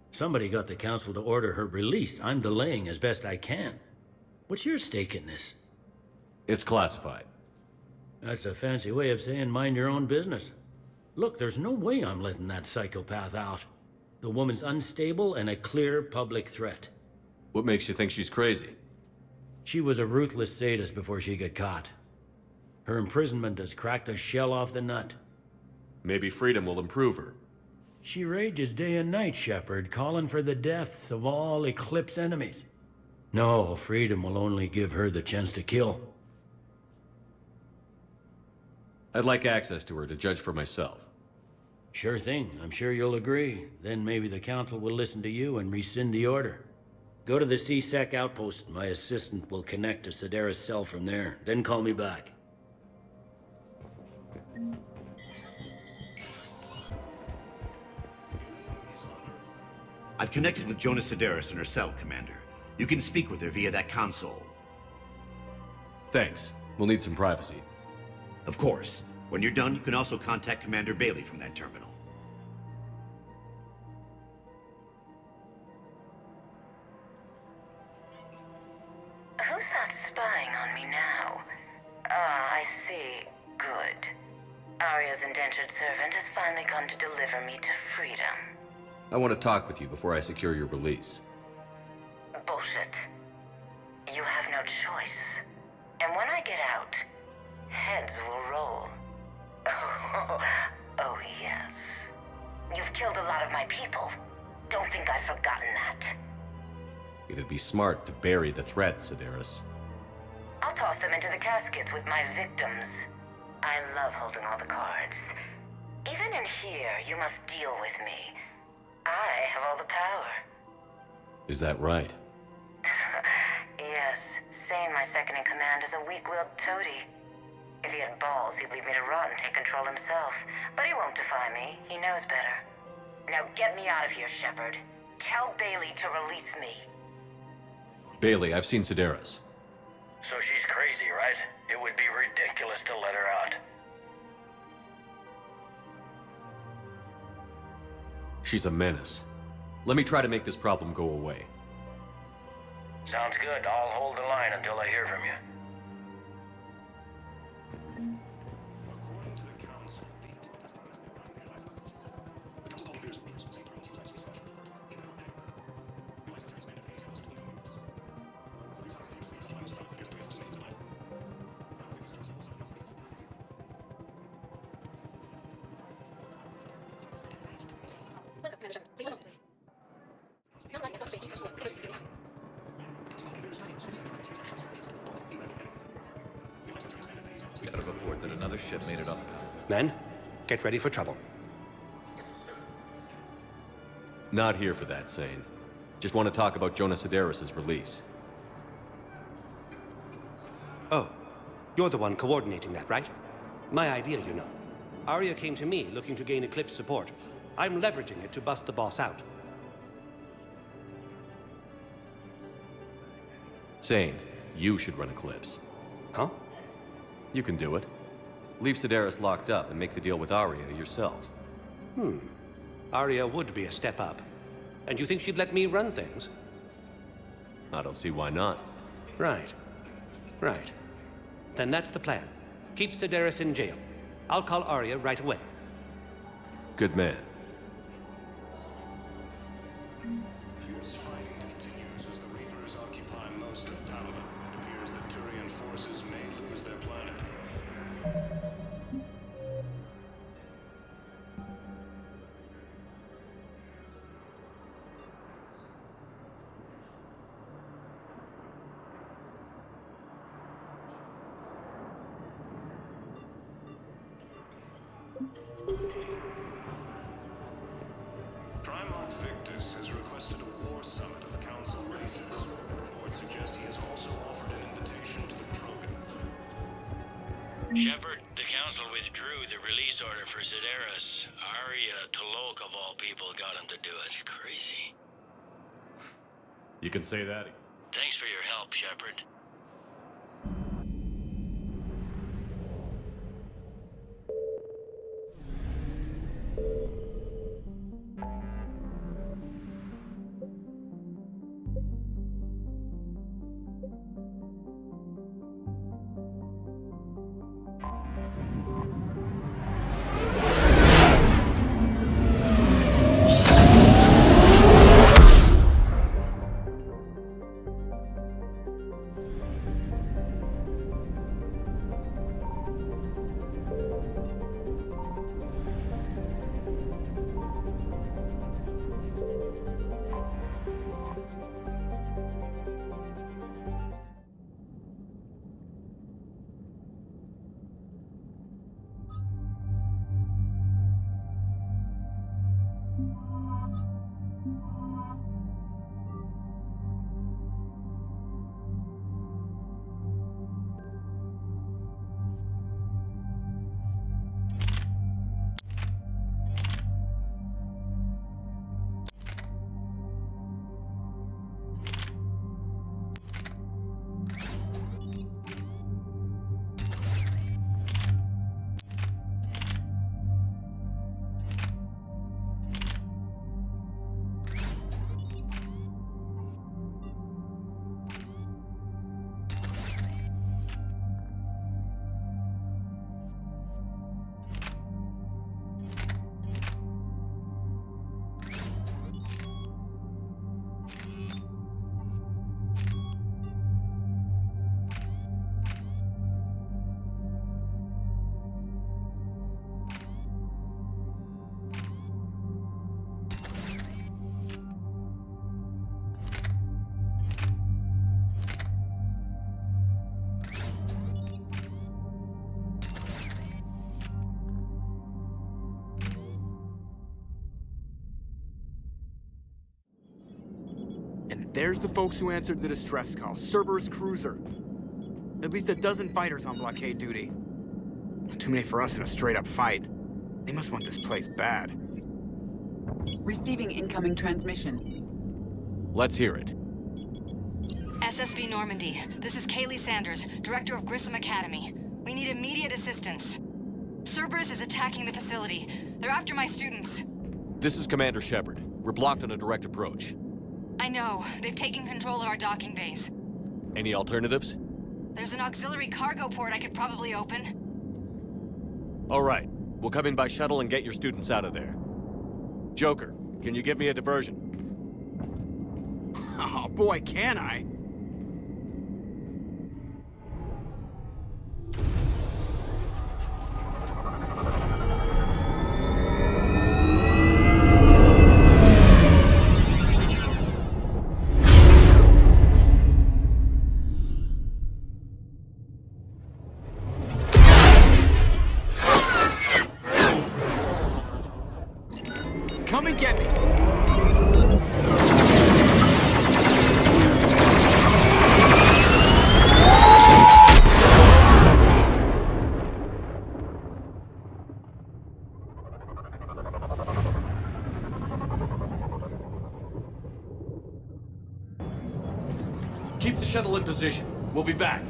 D: Somebody got the council to order her release. I'm delaying as best I can. What's your stake in this?
B: It's classified.
D: That's a fancy way of saying mind your own business. Look, there's no way I'm letting that psychopath out. The woman's unstable and a clear public threat.
B: What makes you think she's crazy?
D: She was a ruthless sadist before she got caught. Her imprisonment has cracked the shell off the nut.
B: Maybe freedom will improve her.
D: She rages day and night, Shepard, calling for the deaths of all Eclipse enemies. No, freedom will only give her the chance to kill.
B: I'd like access to her to judge for myself.
D: Sure thing. I'm sure you'll agree. Then maybe the council will listen to you and rescind the order. Go to the C-Sec outpost. My assistant will connect to Sedaris' cell from there. Then call me back.
H: I've connected with Jonas Sedaris in her cell, Commander. You can speak with her via that console.
B: Thanks. We'll need some privacy.
H: Of course. When you're done, you can also contact Commander Bailey from that terminal.
R: Who's that spying on me now? Ah, I see. Good. Arya's indentured servant has finally come to deliver me to freedom.
B: I want to talk with you before I secure your release.
R: Bullshit. You have no choice. And when I get out, heads will roll. Oh, yes. You've killed a lot of my people. Don't think I've forgotten that.
B: It'd be smart to bury the threat, Sedaris.
R: I'll toss them into the caskets with my victims. I love holding all the cards. Even in here, you must deal with me. I have all the power.
B: Is that right?
R: Yes, Sane, my second-in-command, is a weak-willed toady. If he had balls, he'd leave me to rot and take control himself. But he won't defy me. He knows better. Now get me out of here, Shepard. Tell Bailey to release me.
B: Bailey, I've seen Sedaris.
V: So she's crazy, right? It would be ridiculous to let her out.
B: She's a menace. Let me try to make this problem go away.
V: Sounds good. I'll hold the line until I hear from you.
W: We got a report that another ship made it off.
A: Men, get ready for trouble.
B: Not here for that, Sane. Just want to talk about Jonas Sedaris' release.
A: Oh, you're the one coordinating that, right? My idea, you know. Arya came to me looking to gain Eclipse support. I'm leveraging it to bust the boss out.
B: Sane, you should run Eclipse.
A: Huh?
B: You can do it. Leave Sedaris locked up and make the deal with Arya yourself.
A: Arya would be a step up. And you think she'd let me run things?
B: I don't see why not.
A: Right. Right. Then that's the plan. Keep Sedaris in jail. I'll call Arya right away.
B: Good man.
Y: Fierce fighting continues as the Reapers occupy most of Palaven. It appears that Turian forces may lose their planet. Primarca Victus has requested a war summit of the Council races. Reports suggest he has also offered an invitation to the Drogon.
C: Shepard, the Council withdrew the release order for Sedaris. Arya T'Loak, of all people, got him to do it. Crazy.
B: You can say that again.
C: Thanks for your help, Shepard.
F: There's the folks who answered the distress call. Cerberus cruiser. At least a dozen fighters on blockade duty. Not too many for us in a straight-up fight. They must want this place bad.
I: Receiving incoming transmission.
B: Let's hear it.
M: SSB Normandy. This is Kaylee Sanders, Director of Grissom Academy. We need immediate assistance. Cerberus is attacking the facility. They're after my students.
B: This is Commander Shepard. We're blocked on a direct approach.
M: I know. They've taken control of our docking base.
B: Any alternatives?
M: There's an auxiliary cargo port I could probably open.
B: All right. We'll come in by shuttle and get your students out of there. Joker, can you give me a diversion?
F: Oh boy, can I! Come and get me!
B: Keep the shuttle in position. We'll be back.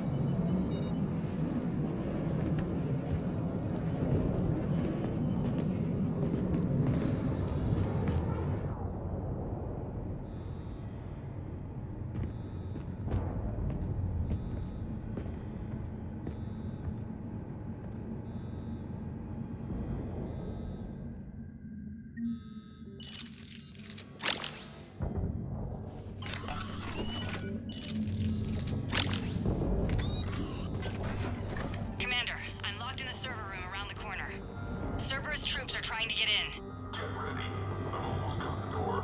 M: troops are trying to get in.
S: Get ready. I've almost got the door.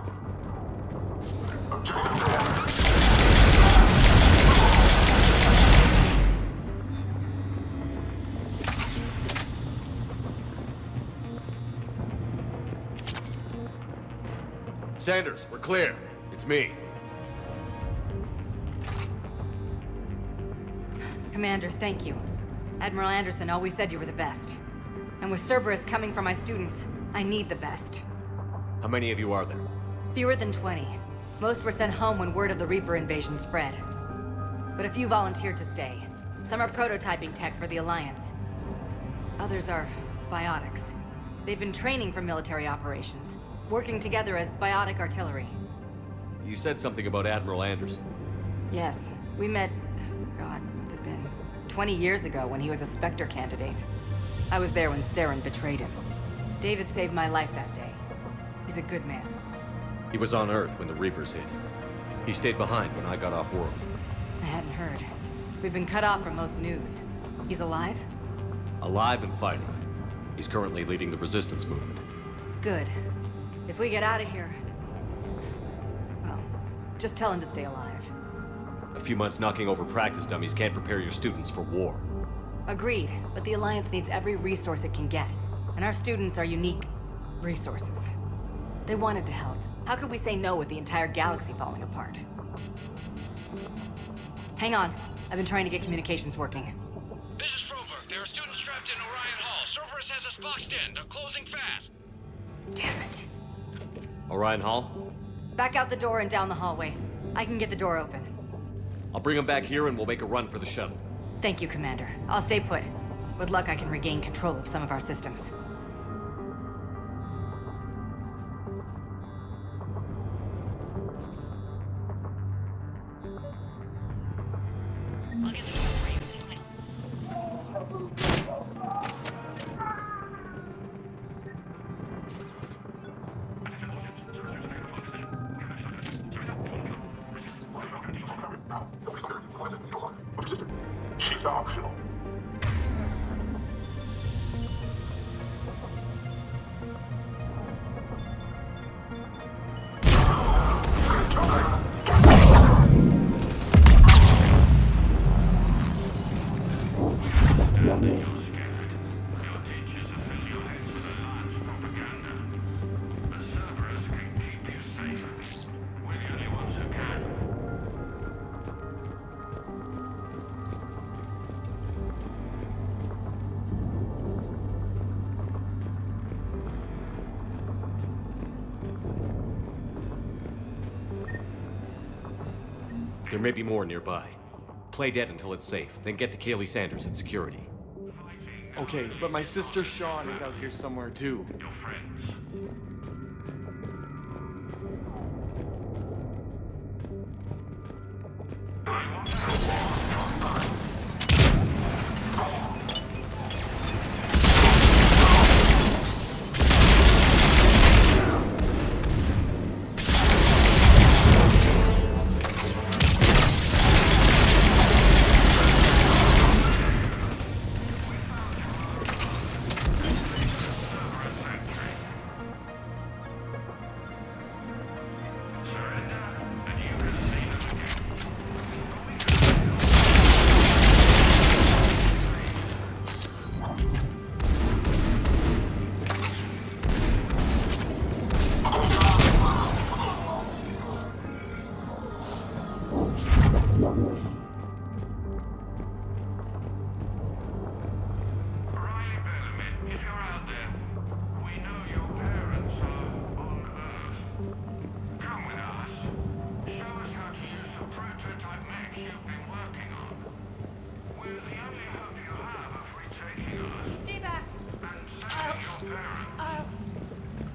S: Objective.
B: Sanders, we're clear. It's me.
M: Commander, thank you. Admiral Anderson always said you were the best. And with Cerberus coming for my students, I need the best.
B: How many of you are there?
M: Fewer than 20. Most were sent home when word of the Reaper invasion spread. But a few volunteered to stay. Some are prototyping tech for the Alliance. Others are biotics. They've been training for military operations, working together as biotic artillery.
B: You said something about Admiral Anderson.
M: Yes, we met... God, what's it been? 20 years ago when he was a Spectre candidate. I was there when Saren betrayed him. David saved my life that day. He's a good man.
B: He was on Earth when the Reapers hit. He stayed behind when I got off-world.
M: I hadn't heard. We've been cut off from most news. He's alive?
B: Alive and fighting. He's currently leading the resistance movement.
M: Good. If we get out of here... well, just tell him to stay alive.
B: A few months knocking over practice dummies can't prepare your students for war.
M: Agreed, but the Alliance needs every resource it can get. And our students are unique resources. They wanted to help. How could we say no with the entire galaxy falling apart? Hang on. I've been trying to get communications working.
J: This is Froberg. There are students trapped in Orion Hall. Cerberus has us boxed in. They're closing fast.
M: Damn it.
B: Orion Hall?
M: Back out the door and down the hallway. I can get the door open.
B: I'll bring them back here and we'll make a run for the shuttle.
M: Thank you, Commander. I'll stay put. With luck, I can regain control of some of our systems.
S: She's optional.
B: There may be more nearby. Play dead until it's safe, then get to Kaylee Sanders at security.
L: Okay, but my sister Sean is out here somewhere too.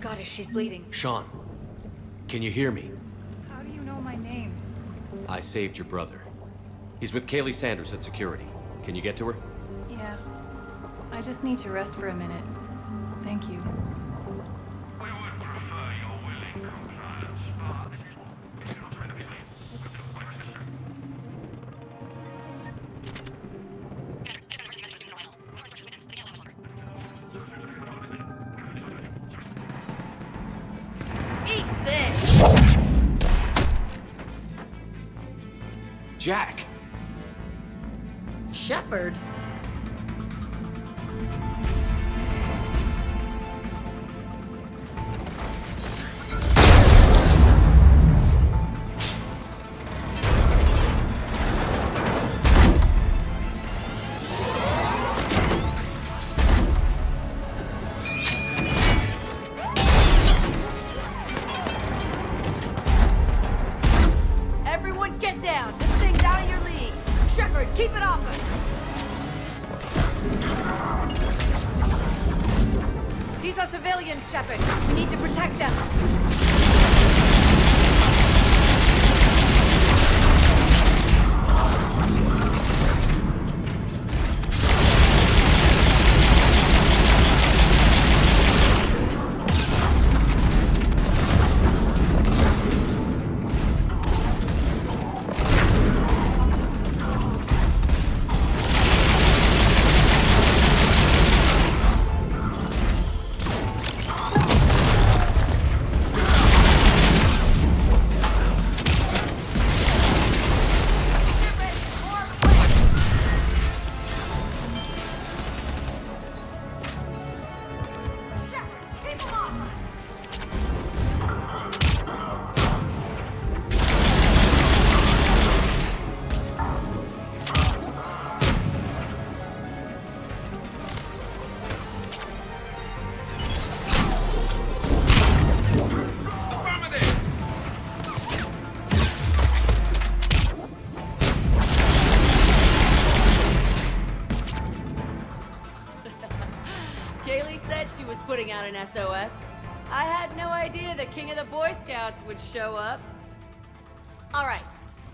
Q: Goddess, she's bleeding.
B: Sean, can you hear me?
Q: How do you know my name?
B: I saved your brother. He's with Kaylee Sanders at security. Can you get to her?
Q: Yeah. I just need to rest for a minute. Thank you.
B: Jack!
M: Shepard?
K: Keep it off us! These are civilians, Shepard. We need to protect them. Putting out an SOS. I had no idea the king of the Boy Scouts would show up. All right,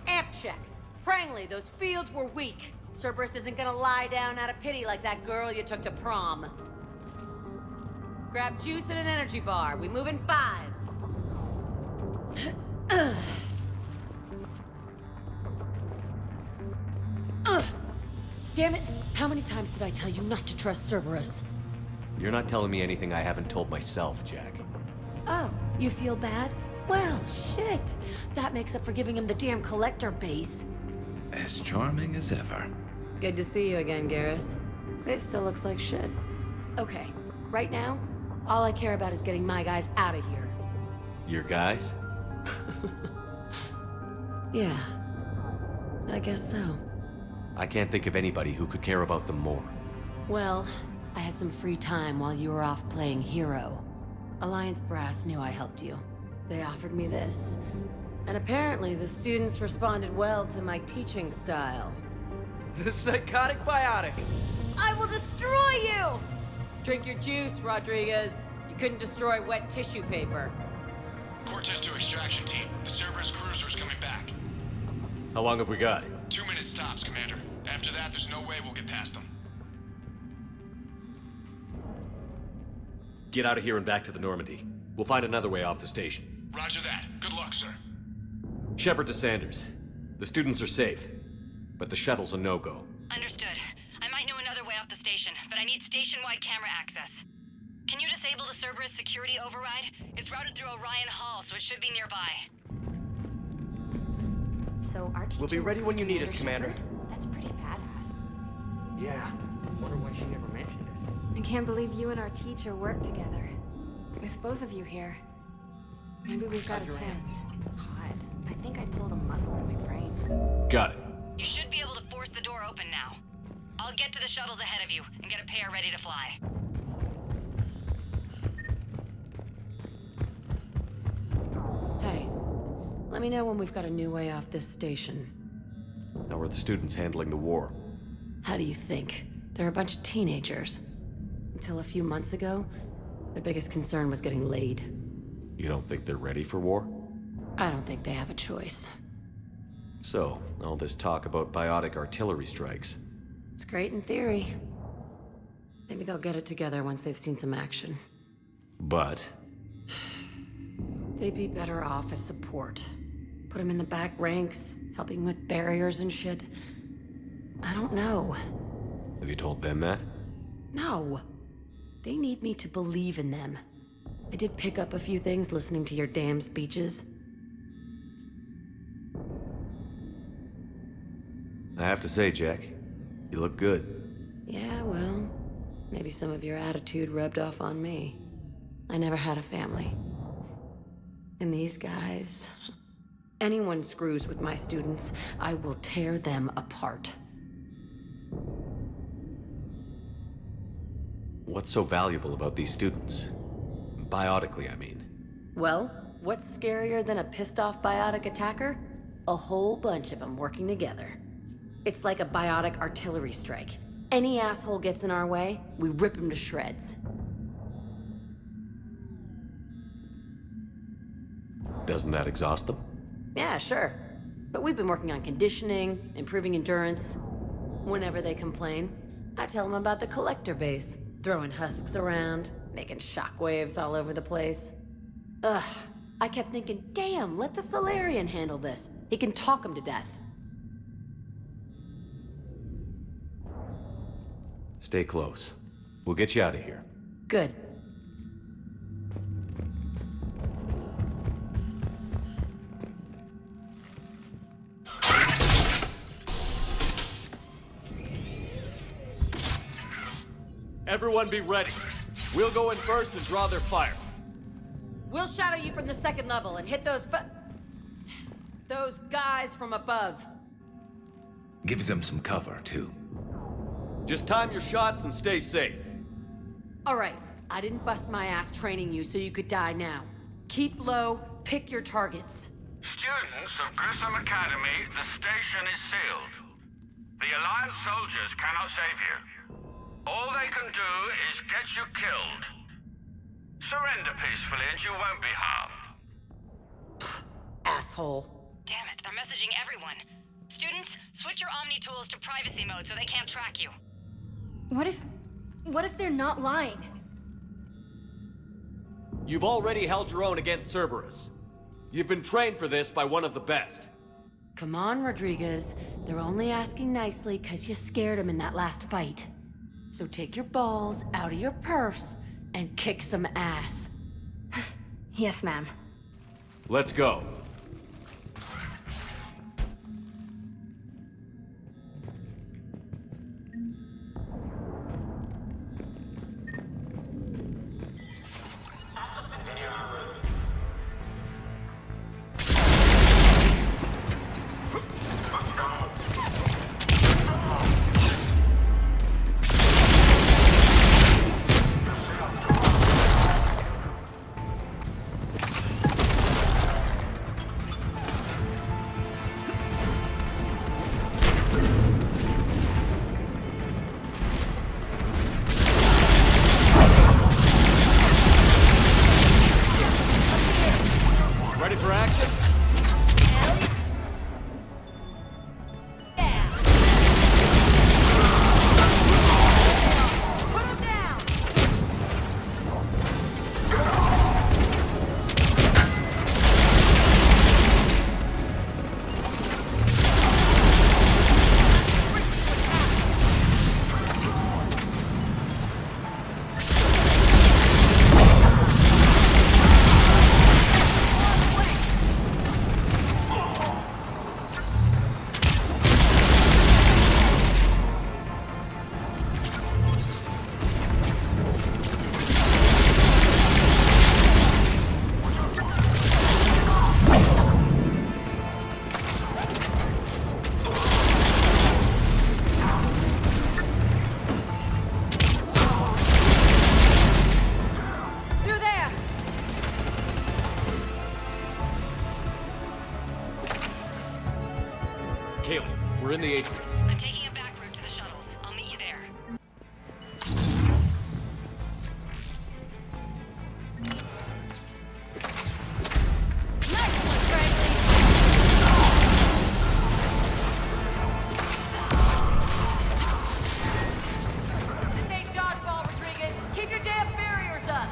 K: amp check. Prangley, those fields were weak. Cerberus isn't gonna lie down out of pity like that girl you took to prom. Grab juice and an energy bar. We move in 5. Damn it! How many times did I tell you not to trust Cerberus?
B: You're not telling me anything I haven't told myself, Jack.
K: Oh, you feel bad? Well, shit. That makes up for giving him the damn collector base.
W: As charming as ever.
K: Good to see you again, Garrus. It still looks like shit. Okay, right now, all I care about is getting my guys out of here.
B: Your guys?
K: Yeah. I guess so.
B: I can't think of anybody who could care about them more.
K: Well, I had some free time while you were off playing hero. Alliance Brass knew I helped you. They offered me this. And apparently the students responded well to my teaching style.
O: The psychotic biotic!
K: I will destroy you! Drink your juice, Rodriguez. You couldn't destroy wet tissue paper.
J: Cortez to extraction team. The Cerberus cruiser's coming back.
B: How long have we got?
J: 2 minutes tops, Commander. After that, there's no way we'll get past them.
B: Get out of here and back to the Normandy. We'll find another way off the station.
J: Roger that. Good luck, sir.
B: Shepard to Sanders. The students are safe, but the shuttle's a no-go.
M: Understood. I might know another way off the station, but I need station-wide camera access. Can you disable the Cerberus security override? It's routed through Orion Hall, so it should be nearby.
G: So our teacher...
O: We'll be ready when you need us, Commander.
G: That's pretty badass.
O: Yeah. Wonder why she never mentioned it.
P: I can't believe you and our teacher work together. With both of you here. Maybe we've got a chance.
G: Odd. I think I pulled a muscle in my brain.
B: Got it.
M: You should be able to force the door open now. I'll get to the shuttles ahead of you and get a pair ready to fly.
K: Hey, let me know when we've got a new way off this station.
B: How are the students handling the war?
K: How do you think? They're a bunch of teenagers. Until a few months ago, their biggest concern was getting laid.
B: You don't think they're ready for war?
K: I don't think they have a choice.
B: So, all this talk about biotic artillery strikes.
K: It's great in theory. Maybe they'll get it together once they've seen some action.
B: But?
K: They'd be better off as support. Put them in the back ranks, helping with barriers and shit. I don't know.
B: Have you told them that?
K: No. They need me to believe in them. I did pick up a few things listening to your damn speeches.
B: I have to say, Jack, you look good.
K: Yeah, well, maybe some of your attitude rubbed off on me. I never had a family. And these guys... Anyone screws with my students, I will tear them apart.
B: What's so valuable about these students? Biotically, I mean.
K: Well, what's scarier than a pissed-off biotic attacker? A whole bunch of them working together. It's like a biotic artillery strike. Any asshole gets in our way, we rip him to shreds.
B: Doesn't that exhaust them?
K: Yeah, sure. But we've been working on conditioning, improving endurance. Whenever they complain, I tell them about the collector base, throwing husks around, making shockwaves all over the place. Ugh, I kept thinking, damn, let the Solarian handle this. He can talk them to death.
B: Stay close. We'll get you out of here.
K: Good.
B: Everyone be ready. We'll go in first and draw their fire.
K: We'll shadow you from the second level and hit those guys from above.
W: Gives them some cover, too.
B: Just time your shots and stay safe.
K: All right, I didn't bust my ass training you so you could die now. Keep low, pick your targets.
J: Students of Grissom Academy, the station is sealed. The Alliance soldiers cannot save you. All they can do is get you killed. Surrender peacefully and you won't be harmed.
K: Asshole.
M: Damn it, they're messaging everyone. Students, switch your Omni tools to privacy mode so they can't track you.
P: What if they're not lying?
B: You've already held your own against Cerberus. You've been trained for this by one of the best.
K: Come on, Rodriguez. They're only asking nicely because you scared them in that last fight. So take your balls out of your purse and kick some ass.
P: Yes, ma'am.
B: Let's go. Ready for action? We're in the atrium.
M: I'm taking a back route to the shuttles. I'll meet you there.
K: This ain't dodgeball, Rodriguez. Keep your damn barriers up.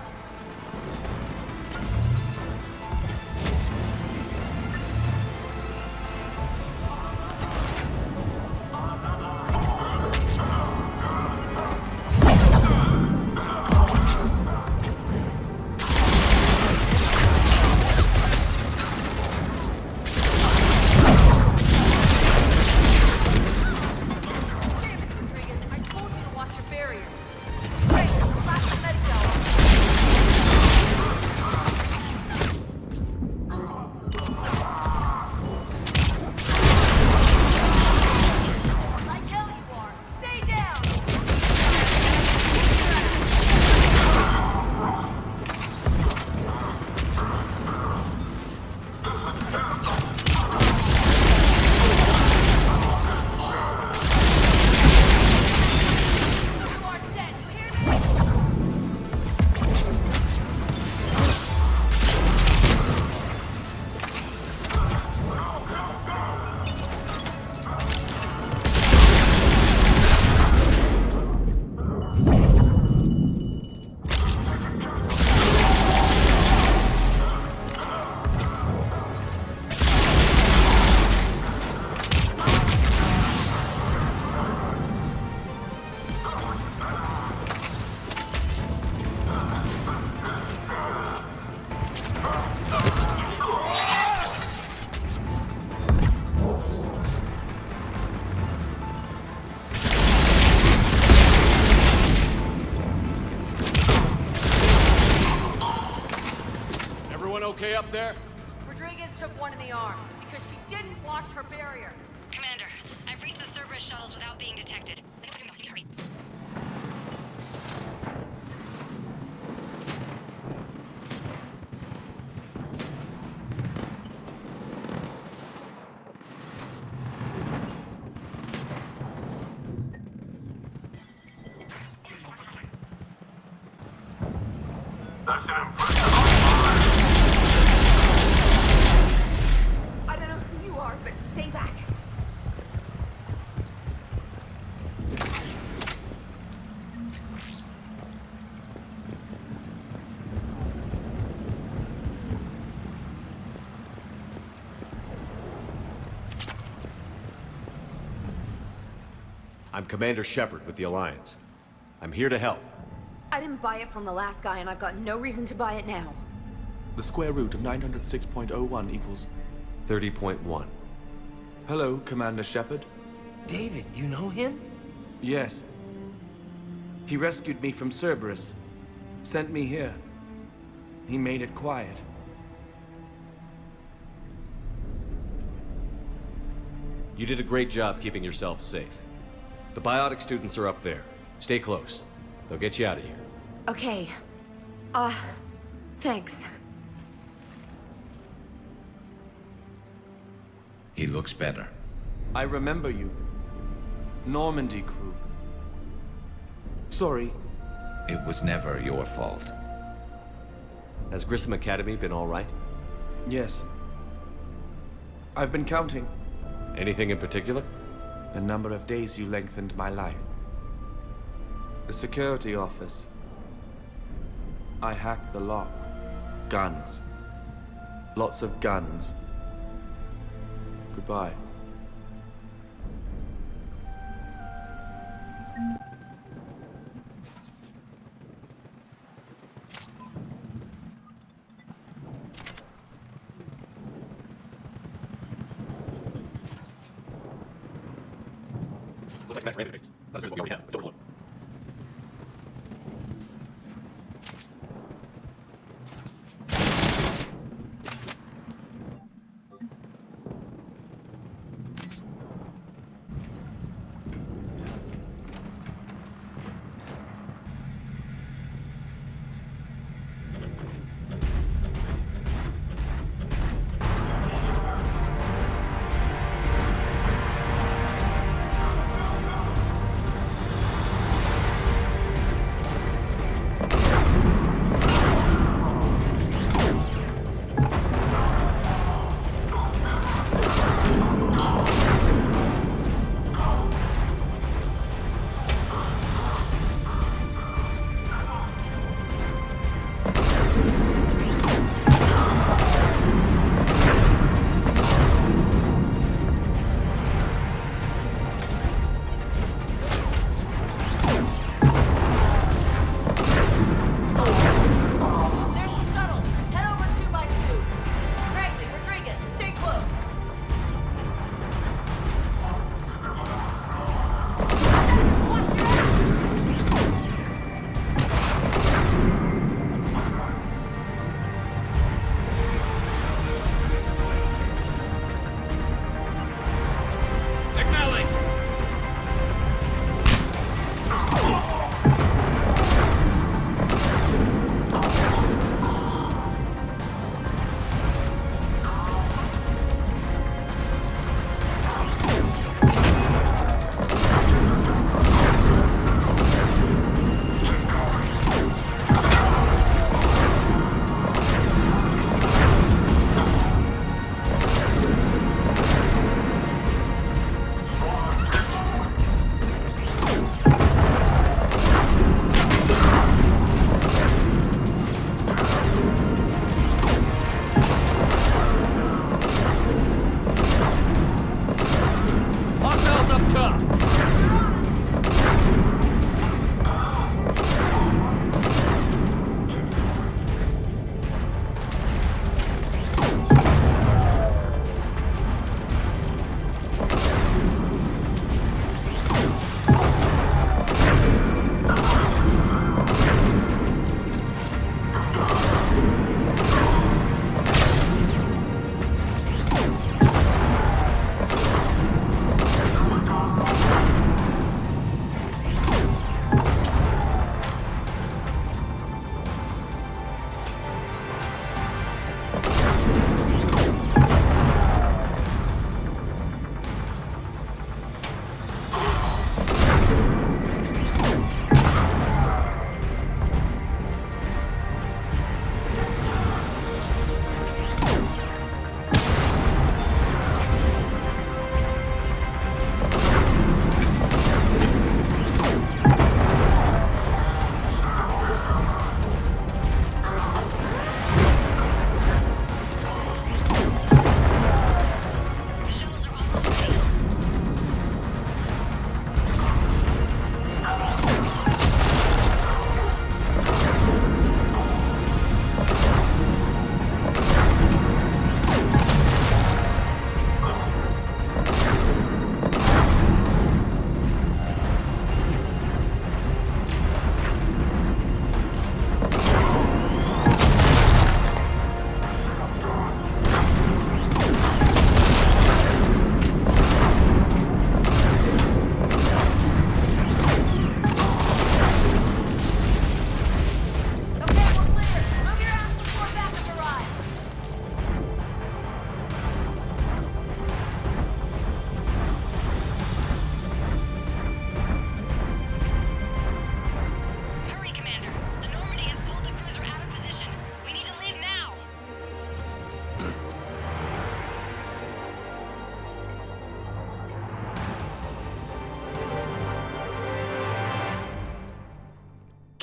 B: okay up there?
K: Rodriguez took one in the arm because she didn't watch her barrier.
M: Commander, I've reached the Cerberus shuttles without being detected. Hurry.
J: That's an impressive.
P: I don't know who you are, but stay back.
B: I'm Commander Shepard with the Alliance. I'm here to help.
P: I didn't buy it from the last guy, and I've got no reason to buy it now.
L: The square root of 906.01 equals...
B: 30.1.
L: Hello, Commander Shepard.
O: David, you know him?
L: Yes. He rescued me from Cerberus. Sent me here. He made it quiet.
B: You did a great job keeping yourself safe. The biotic students are up there. Stay close. They'll get you out of here.
P: Okay. Thanks.
W: He looks better.
L: I remember you. Normandy crew. Sorry.
W: It was never your fault.
B: Has Grissom Academy been all right?
L: Yes. I've been counting.
B: Anything in particular?
L: The number of days you lengthened my life. The security office. I hacked the lock. Guns. Lots of guns. Goodbye.
B: Looks like that's what we already have. Let's overload.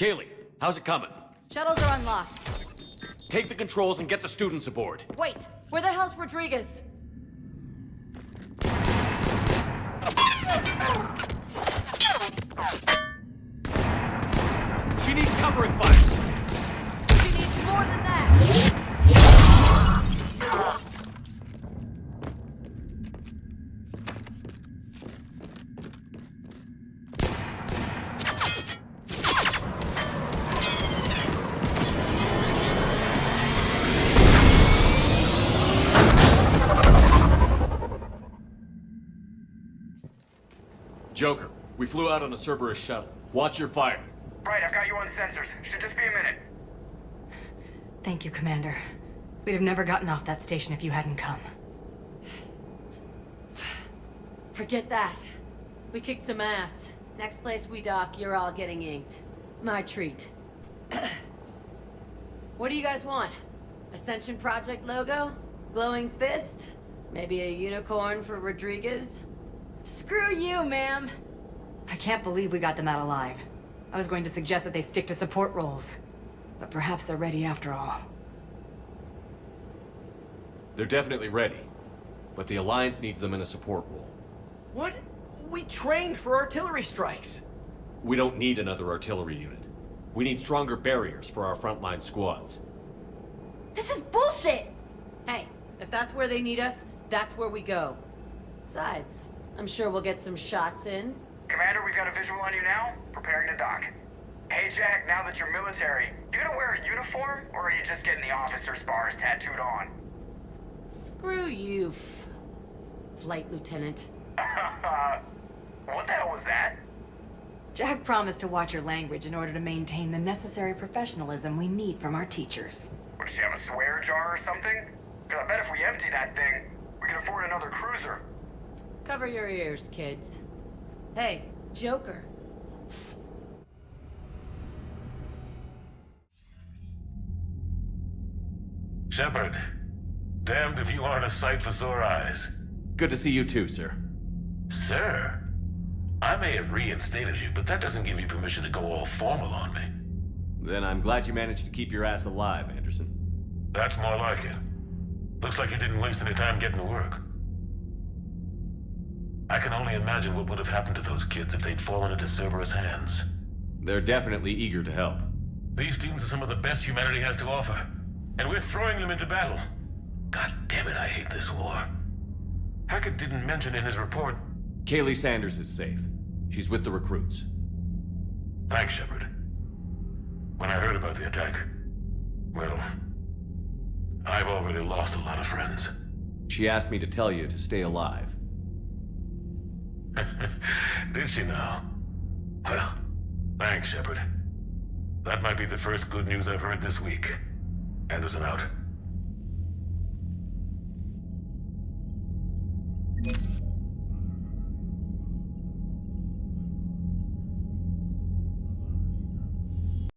B: Kaylee, how's it coming?
K: Shuttles are unlocked.
B: Take the controls and get the students aboard.
K: Wait, where the hell's Rodriguez?
B: She needs covering fire.
K: She needs more than that.
B: Joker, we flew out on a Cerberus shuttle. Watch your fire.
F: Right, I've got you on sensors. Should just be a minute.
M: Thank you, Commander. We'd have never gotten off that station if you hadn't come.
K: Forget that. We kicked some ass. Next place we dock, you're all getting inked. My treat. What do you guys want? Ascension Project logo? Glowing fist? Maybe a unicorn for Rodriguez?
P: Screw you, ma'am.
M: I can't believe we got them out alive. I was going to suggest that they stick to support roles. But perhaps they're ready after all.
B: They're definitely ready. But the Alliance needs them in a support role.
O: What? We trained for artillery strikes.
B: We don't need another artillery unit. We need stronger barriers for our frontline squads.
P: This is bullshit!
K: Hey, if that's where they need us, that's where we go. Besides, I'm sure we'll get some shots in.
F: Commander, we've got a visual on you now. Preparing to dock. Hey, Jack, now that you're military, you gonna wear a uniform, or are you just getting the officer's bars tattooed on?
K: Screw you, Flight Lieutenant.
F: What the hell was that?
M: Jack promised to watch your language in order to maintain the necessary professionalism we need from our teachers.
F: Would she have a swear jar or something? Because I bet if we empty that thing, we can afford another cruiser.
K: Cover your ears, kids. Hey, Joker.
J: Shepard, damned if you aren't a sight for sore eyes.
B: Good to see you too, sir.
J: Sir? I may have reinstated you, but that doesn't give you permission to go all formal on me.
B: Then I'm glad you managed to keep your ass alive, Anderson.
J: That's more like it. Looks like you didn't waste any time getting to work. I can only imagine what would have happened to those kids if they'd fallen into Cerberus' hands.
B: They're definitely eager to help.
J: These students are some of the best humanity has to offer, and we're throwing them into battle. God damn it, I hate this war. Hackett didn't mention in his report...
B: Kaylee Sanders is safe. She's with the recruits.
J: Thanks, Shepard. When I heard about the attack, well, I've already lost a lot of friends.
B: She asked me to tell you to stay alive.
J: Did she now? Well, thanks, Shepard. That might be the first good news I've heard this week. Anderson out.